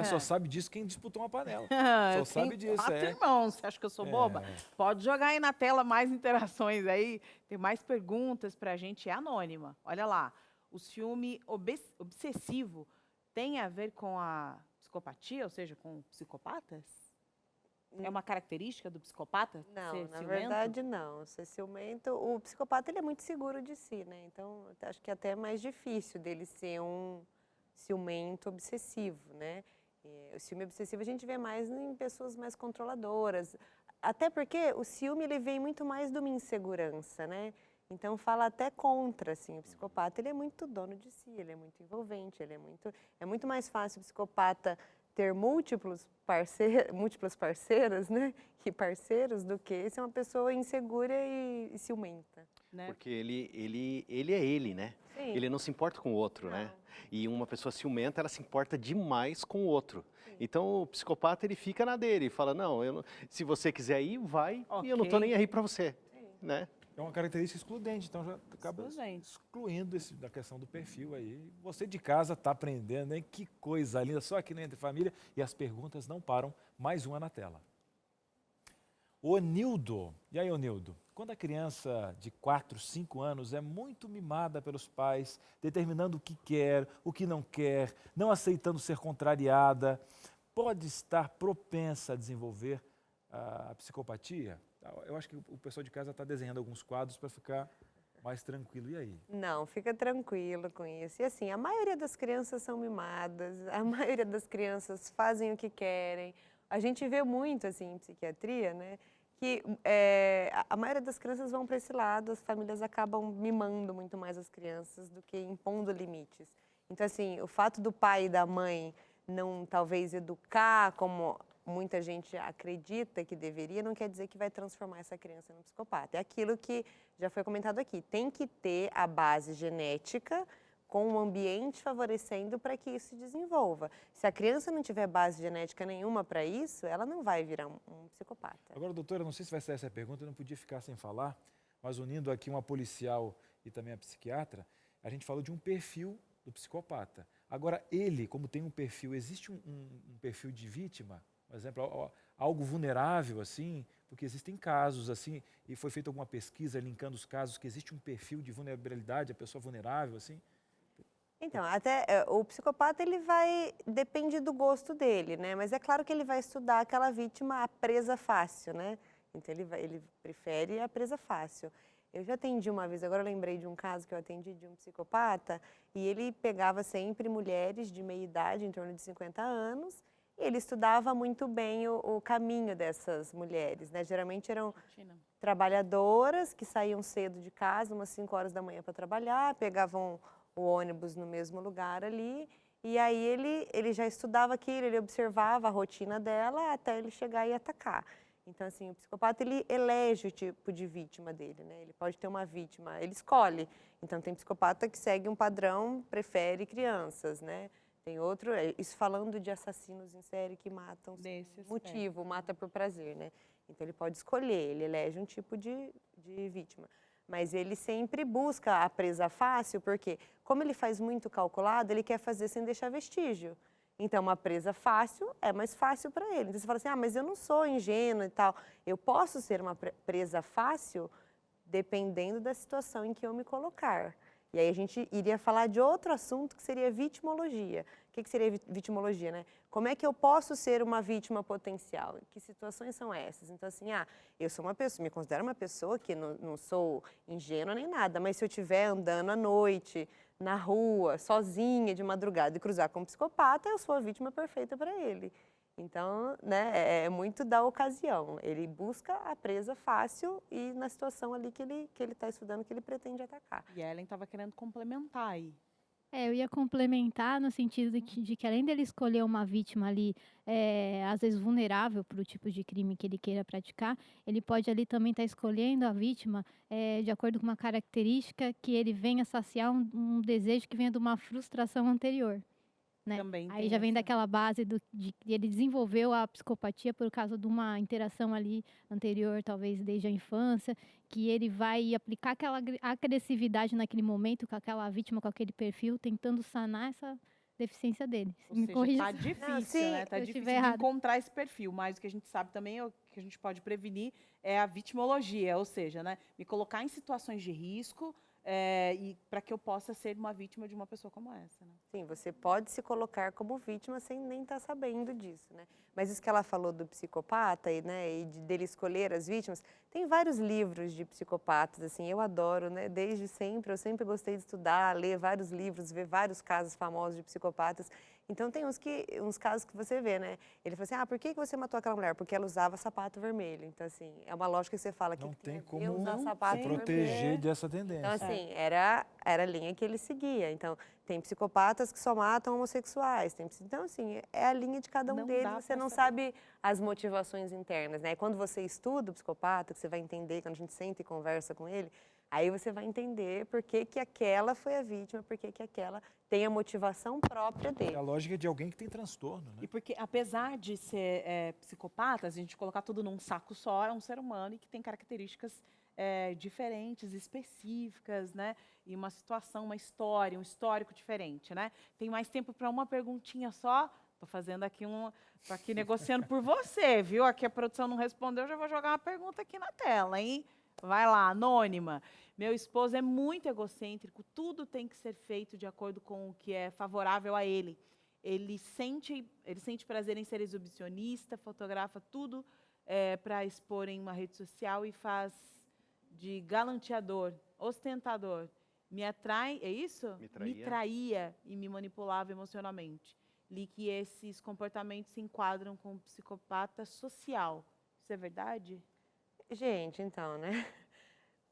Só sabe disso quem disputou uma panela. Eu Só sabe tenho disso, 4 irmãos, você acha que eu sou boba? Pode jogar aí na tela mais interações aí, tem mais perguntas pra gente, é anônima. Olha lá, o ciúme obsessivo tem a ver com a psicopatia, ou seja, com psicopatas? É uma característica do psicopata? Não, ser na ciumento? verdade não. Ser ciumento, o psicopata ele é muito seguro de si, né? Então, acho que até é mais difícil dele ser um ciumento obsessivo, né? O ciúme obsessivo a gente vê mais em pessoas mais controladoras. Até porque o ciúme ele vem muito mais de uma insegurança, né? Então fala até contra, assim, o psicopata ele é muito dono de si, ele é muito envolvente, é muito mais fácil o psicopata ter múltiplas parceiras, né, e parceiros do que ser uma pessoa insegura e ciumenta. Né? Porque ele é ele, né? Sim. Ele não se importa com o outro, né? E uma pessoa ciumenta, ela se importa demais com o outro. Sim. Então o psicopata ele fica na dele, fala, não, se você quiser ir, vai, Ok. e eu não tô nem aí para você, né? É uma característica excludente, então já acaba Excludente. excluindo da questão do perfil aí. Você de casa está aprendendo, hein? Que coisa linda, só aqui no Entre Família e as perguntas não param. Mais uma na tela. Onildo, e aí Onildo? Quando a criança de 4, 5 anos é muito mimada pelos pais, determinando o que quer, o que não quer, não aceitando ser contrariada, pode estar propensa a desenvolver a psicopatia? Eu acho que o pessoal de casa está desenhando alguns quadros para ficar mais tranquilo. E aí? Não, fica tranquilo com isso. E assim, a maioria das crianças são mimadas, a maioria das crianças fazem o que querem. A gente vê muito, assim, em psiquiatria, né, que a maioria das crianças vão para esse lado, as famílias acabam mimando muito mais as crianças do que impondo limites. Então, assim, o fato do pai e da mãe não, talvez, educar como muita gente acredita que deveria, não quer dizer que vai transformar essa criança num psicopata. É aquilo que já foi comentado aqui. Tem que ter a base genética com o ambiente favorecendo para que isso se desenvolva. Se a criança não tiver base genética nenhuma para isso, ela não vai virar um psicopata. Agora, doutora, não sei se vai ser essa a pergunta, eu não podia ficar sem falar, mas unindo aqui uma policial e também a psiquiatra, a gente falou de um perfil do psicopata. Agora, ele, como tem um perfil, existe um perfil de vítima? Por exemplo, algo vulnerável, assim, porque existem casos, assim, e foi feita alguma pesquisa linkando os casos que existe um perfil de vulnerabilidade, a pessoa vulnerável, assim? Então, até o psicopata, depende do gosto dele, né? Mas é claro que ele vai estudar aquela vítima, a presa fácil, né? Então, ele prefere a presa fácil. Eu já atendi uma vez, agora eu lembrei de um caso que eu atendi de um psicopata, e ele pegava sempre mulheres de meia idade, em torno de 50 anos, E ele estudava muito bem o caminho dessas mulheres, né? Geralmente eram Rotina. trabalhadoras que saíam cedo de casa, umas 5 horas da manhã para trabalhar, pegavam o ônibus no mesmo lugar ali, e aí ele já estudava aquilo, ele observava a rotina dela até ele chegar e atacar. Então, assim, o psicopata, ele elege o tipo de vítima dele, né? Ele pode ter uma vítima, ele escolhe. Então, tem psicopata que segue um padrão, prefere crianças, né? Tem outro, isso falando de assassinos em série que matam sem Nesse aspecto. motivo, mata por prazer, né? Então, ele pode escolher, ele elege um tipo de vítima. Mas ele sempre busca a presa fácil, porque como ele faz muito calculado, ele quer fazer sem deixar vestígio. Então, uma presa fácil é mais fácil para ele. Então, você fala assim, ah, mas eu não sou ingênuo e tal. Eu posso ser uma presa fácil dependendo da situação em que eu me colocar. E aí a gente iria falar de outro assunto que seria vitimologia. O que seria vitimologia, né? Como é que eu posso ser uma vítima potencial? Que situações são essas? Então, assim, eu sou uma pessoa, me considero uma pessoa que não sou ingênua nem nada, mas se eu estiver andando à noite, na rua, sozinha, de madrugada, e cruzar com um psicopata, eu sou a vítima perfeita para ele. Então, né, é muito da ocasião. Ele busca a presa fácil e na situação ali que ele está estudando, que ele pretende atacar. E a Ellen estava querendo complementar aí. Eu ia complementar no sentido de que além dele escolher uma vítima ali, às vezes vulnerável para o tipo de crime que ele queira praticar, ele pode ali também estar escolhendo a vítima de acordo com uma característica que ele venha saciar um desejo que venha de uma frustração anterior. Né? Também Aí tem já vem essa. daquela base de que ele desenvolveu a psicopatia por causa de uma interação ali anterior, talvez desde a infância, que ele vai aplicar aquela agressividade naquele momento com aquela vítima, com aquele perfil, tentando sanar essa deficiência dele. Ou Me seja, corrija tá se- difícil, sim, né? Tá se eu difícil estiver de errada. encontrar esse perfil, mas o que a gente sabe também, o que a gente pode prevenir é a vitimologia, ou seja, né, me colocar em situações de risco e para que eu possa ser uma vítima de uma pessoa como essa, né? Sim, você pode se colocar como vítima sem nem estar sabendo disso, né? Mas isso que ela falou do psicopata e dele escolher as vítimas, tem vários livros de psicopatas, assim, eu adoro, né? Desde sempre, eu sempre gostei de estudar, ler vários livros, ver vários casos famosos de psicopatas. Então tem uns casos que você vê, né? Ele fala assim, por que você matou aquela mulher? Porque ela usava sapato vermelho. Então, assim, é uma lógica que você fala que Não tem a ver como usar Não sapato se tem vermelho. proteger É. dessa Então, tendência. assim, era a linha que ele seguia. Então, tem psicopatas que só matam homossexuais. Então, assim, é a linha de cada um Não deles. dá Você pra não saber. sabe as motivações internas, né? Quando você estuda o psicopata, que você vai entender, quando a gente senta e conversa com ele, aí você vai entender por que aquela foi a vítima, por que aquela tem a motivação própria É dele. a lógica de alguém que tem transtorno, né? E porque, apesar de ser psicopata, a gente colocar tudo num saco só, é um ser humano e que tem características diferentes, específicas, né? E uma situação, uma história, um histórico diferente, né? Tem mais tempo para uma perguntinha só? Tô fazendo aqui tô aqui negociando por você, viu? Aqui a produção não respondeu, eu já vou jogar uma pergunta aqui na tela, hein? Vai lá, anônima. Meu esposo é muito egocêntrico, tudo tem que ser feito de acordo com o que é favorável a ele. Ele sente prazer em ser exibicionista, fotografa tudo para expor em uma rede social e faz de galanteador, ostentador. Me atrai, é isso? Me traía. Me traía e me manipulava emocionalmente. Li que esses comportamentos se enquadram com psicopata social. Isso é verdade? Gente, então, né?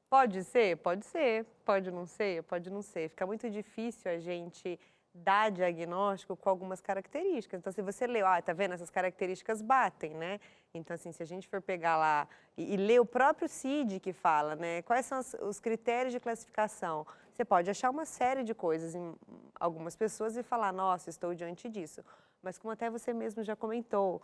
Pode ser? Pode ser. Pode não ser? Pode não ser. Fica muito difícil a gente dar diagnóstico com algumas características. Então, se você leu, tá vendo? Essas características batem, né? Então, assim, se a gente for pegar lá e ler o próprio CID que fala, né? Quais são os critérios de classificação? Você pode achar uma série de coisas em algumas pessoas e falar, nossa, estou diante disso. Mas como até você mesmo já comentou,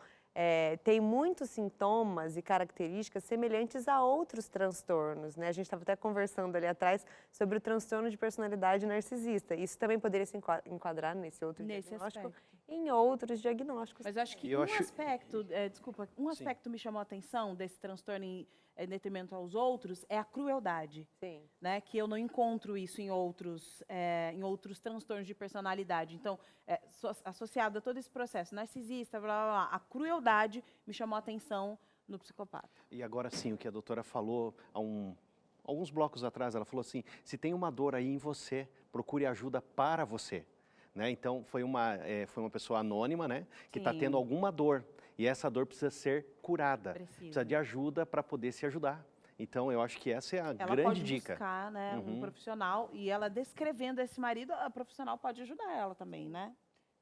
tem muitos sintomas e características semelhantes a outros transtornos, né? A gente estava até conversando ali atrás sobre o transtorno de personalidade narcisista. Isso também poderia se enquadrar nesse outro Nesse diagnóstico, aspecto. em outros diagnósticos. Mas eu acho que Eu um acho- aspecto, desculpa, um Sim. aspecto me chamou a atenção desse transtorno em detrimento aos outros é a crueldade, Sim. né? Que eu não encontro isso em outros transtornos de personalidade. Então, associado a todo esse processo narcisista, blá, blá, blá, a crueldade me chamou a atenção no psicopata. E agora sim, o que a doutora falou alguns blocos atrás, ela falou assim, se tem uma dor aí em você, procure ajuda para você. né? Então, foi uma pessoa anônima, né? Que está Sim. tendo alguma dor. E essa dor precisa ser curada. Precisa. Precisa de ajuda para poder se ajudar. Então, eu acho que essa é a Ela grande pode dica. buscar, né, um Uhum. profissional, e ela descrevendo esse marido, a profissional pode ajudar ela também, né?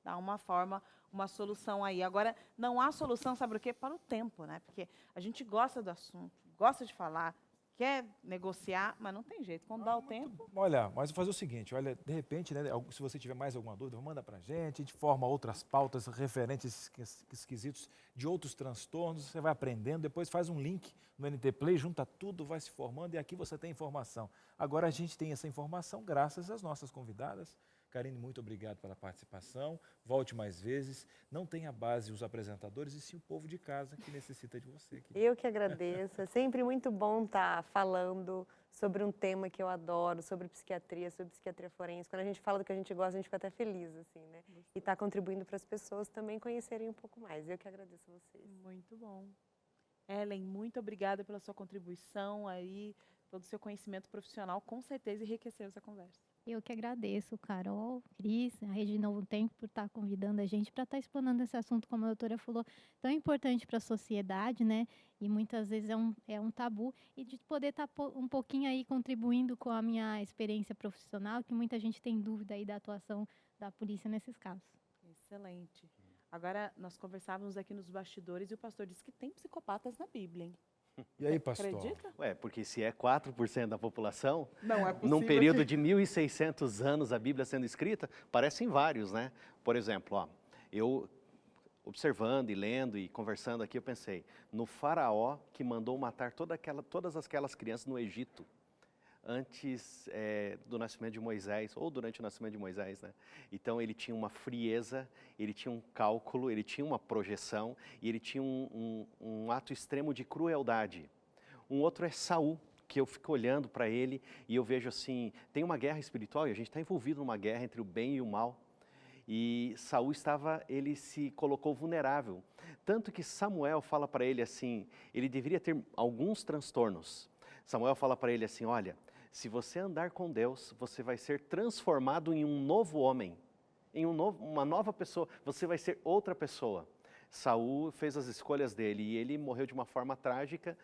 Dar uma forma, uma solução aí. Agora, não há solução, sabe o quê? Para o tempo, né? Porque a gente gosta do assunto, gosta de falar, quer negociar, mas não tem jeito. Quando dá o tempo... Olha, mas vou fazer o seguinte, olha, de repente, né, se você tiver mais alguma dúvida, manda pra gente, a gente forma outras pautas referentes a esses quesitos de outros transtornos, você vai aprendendo, depois faz um link no NT Play, junta tudo, vai se formando e aqui você tem informação. Agora a gente tem essa informação graças às nossas convidadas. Karine, muito obrigado pela participação, volte mais vezes, não tenha base os apresentadores e sim o povo de casa que necessita de você. Aqui. Eu que agradeço, é sempre muito bom estar falando sobre um tema que eu adoro, sobre psiquiatria forense. Quando a gente fala do que a gente gosta, a gente fica até feliz, assim, né? E está contribuindo para as pessoas também conhecerem um pouco mais. Eu que agradeço a vocês. Muito bom. Ellen, muito obrigada pela sua contribuição aí, todo o seu conhecimento profissional, com certeza enriqueceu essa conversa. Eu que agradeço, Carol, Cris, a Rede Novo Tempo por estar convidando a gente para estar explanando esse assunto, como a doutora falou, tão importante para a sociedade, né? E muitas vezes é um tabu. E de poder estar um pouquinho aí contribuindo com a minha experiência profissional, que muita gente tem dúvida aí da atuação da polícia nesses casos. Excelente. Agora, nós conversávamos aqui nos bastidores e o pastor disse que tem psicopatas na Bíblia, hein? E aí, pastor? Acredita? Ué, porque se é 4% da população, Não é possível. num período de 1.600 anos a Bíblia sendo escrita, parecem vários, né? Por exemplo, ó, eu observando e lendo e conversando aqui, eu pensei, no faraó que mandou matar todas aquelas crianças no Egito, antes do nascimento de Moisés, ou durante o nascimento de Moisés, né? Então ele tinha uma frieza, ele tinha um cálculo, ele tinha uma projeção e ele tinha um ato extremo de crueldade. Um outro é Saul, que eu fico olhando para ele e eu vejo assim, tem uma guerra espiritual e a gente está envolvido numa guerra entre o bem e o mal. E Saul ele se colocou vulnerável. Tanto que Samuel fala para ele assim, ele deveria ter alguns transtornos. Samuel fala para ele assim, olha, se você andar com Deus, você vai ser transformado em um novo homem, em uma nova pessoa, você vai ser outra pessoa. Saul fez as escolhas dele e ele morreu de uma forma trágica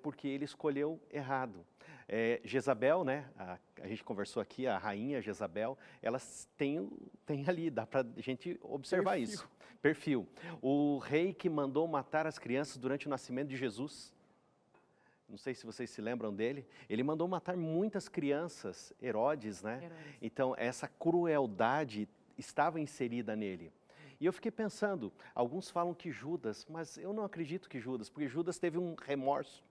porque ele escolheu errado. Jezabel, né, a gente conversou aqui, a rainha Jezabel, elas tem ali, dá para a gente observar isso. Perfil. O rei que mandou matar as crianças durante o nascimento de Jesus, não sei se vocês se lembram dele, ele mandou matar muitas crianças, Herodes, né? Herodes. Então, essa crueldade estava inserida nele. E eu fiquei pensando, alguns falam que Judas, mas eu não acredito que Judas, porque Judas teve um remorso.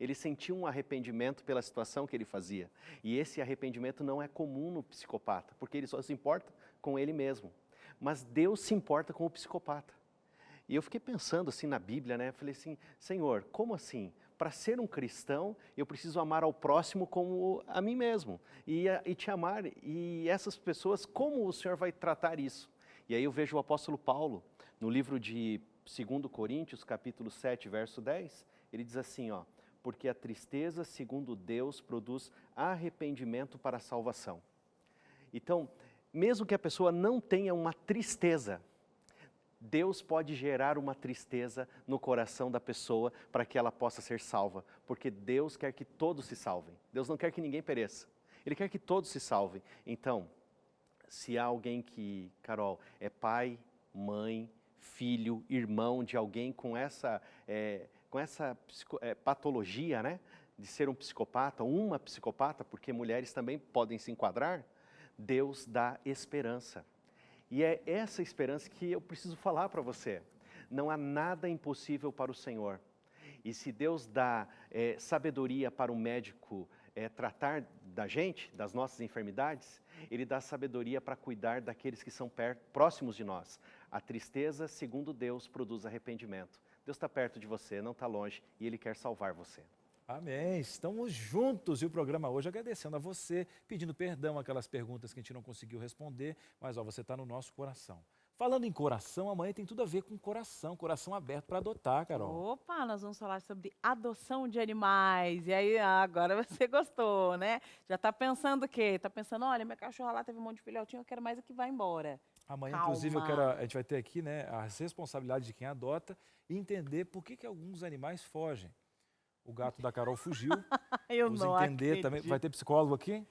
Ele sentiu um arrependimento pela situação que ele fazia. E esse arrependimento não é comum no psicopata, porque ele só se importa com ele mesmo. Mas Deus se importa com o psicopata. E eu fiquei pensando assim na Bíblia, né? Eu falei assim, Senhor, como assim? Para ser um cristão, eu preciso amar ao próximo como a mim mesmo. E te amar. E essas pessoas, como o Senhor vai tratar isso? E aí eu vejo o apóstolo Paulo, no livro de 2 Coríntios, capítulo 7, verso 10, ele diz assim, ó, porque a tristeza, segundo Deus, produz arrependimento para a salvação. Então, mesmo que a pessoa não tenha uma tristeza, Deus pode gerar uma tristeza no coração da pessoa para que ela possa ser salva, porque Deus quer que todos se salvem. Deus não quer que ninguém pereça. Ele quer que todos se salvem. Então, se há alguém que, Carol, é pai, mãe, filho, irmão de alguém com essa patologia, né, de ser um psicopata, uma psicopata, porque mulheres também podem se enquadrar, Deus dá esperança. E é essa esperança que eu preciso falar para você. Não há nada impossível para o Senhor. E se Deus dá sabedoria para o médico tratar da gente, das nossas enfermidades, Ele dá sabedoria para cuidar daqueles que são próximos de nós. A tristeza, segundo Deus, produz arrependimento. Deus está perto de você, não está longe, e Ele quer salvar você. Amém, estamos juntos e o programa hoje agradecendo a você, pedindo perdão aquelas perguntas que a gente não conseguiu responder, mas ó, você está no nosso coração. Falando em coração, amanhã tem tudo a ver com coração aberto para adotar, Carol. Opa, nós vamos falar sobre adoção de animais. E aí, agora você gostou, né? Já está pensando o quê? Está pensando, olha, minha cachorra lá teve um monte de filhotinho, eu quero mais é que vá embora. Amanhã, Calma. inclusive, a gente vai ter aqui, né, as responsabilidades de quem adota e entender por que alguns animais fogem. O gato da Carol fugiu. Eu Vamos não entender também. acredito. Vai ter psicólogo aqui?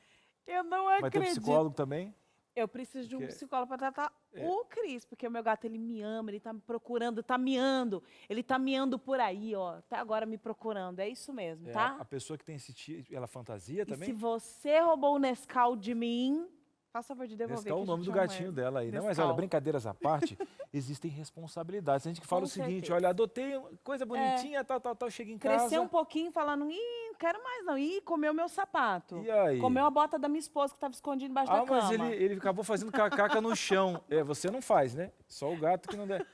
Eu não Vai ter acredito. psicólogo também? Eu preciso de um Porque- psicólogo para tratar É. o Cris, porque o meu gato, ele me ama, ele tá me procurando, tá miando. Ele tá miando por aí, ó, até agora me procurando. É isso mesmo, É, tá? a pessoa que tem esse ela fantasia E também? se você roubou o Nescau de mim, faça favor de devolver. Nescau é o que a nome gente do ama gatinho ele. dela aí. Não, mas Nescau. olha, brincadeiras à parte, existem responsabilidades. A gente que fala Com o seguinte, certeza. olha, adotei coisa bonitinha, tal, chega em casa. Cresceu um pouquinho falando, não quero mais não. Ih, comeu meu sapato. E aí? Comeu a bota da minha esposa que estava escondida embaixo da cama. Mas ele acabou fazendo caca no chão. É, você não faz, né? Só o gato que não der.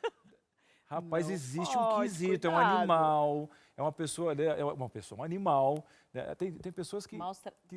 Rapaz, Não existe um pode, quesito, é um cuidado. animal, é uma pessoa, né, um animal. Né? Tem pessoas que...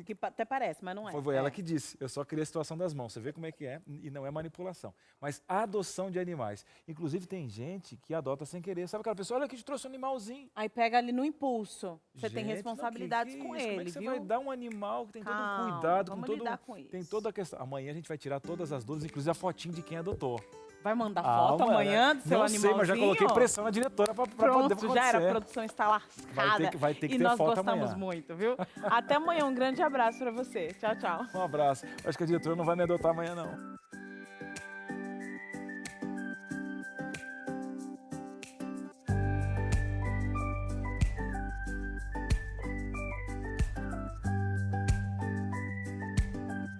Que até parece, mas não é. Foi ela que disse, eu só queria a situação das mãos. Você vê como é que é, e não é manipulação. Mas a adoção de animais. Inclusive, tem gente que adota sem querer. Sabe aquela pessoa, olha que te trouxe um animalzinho. Aí pega ali no impulso. Você tem Gente, responsabilidades não, com isso? ele, Como é que você viu? vai dar um animal que tem todo um Calma, cuidado, vamos com todo lidar com tem isso. toda a questão. Amanhã a gente vai tirar todas as dúvidas, inclusive a fotinho de quem adotou. Vai mandar foto mano, amanhã do seu não animalzinho? sei, mas já coloquei pressão na diretora para poder Pronto, acontecer. já era, a produção está lascada. Vai ter que e ter nós foto gostamos amanhã. muito, viu? Até amanhã, um grande abraço para você. Tchau, tchau. Um abraço. Acho que a diretora não vai me adotar amanhã, não.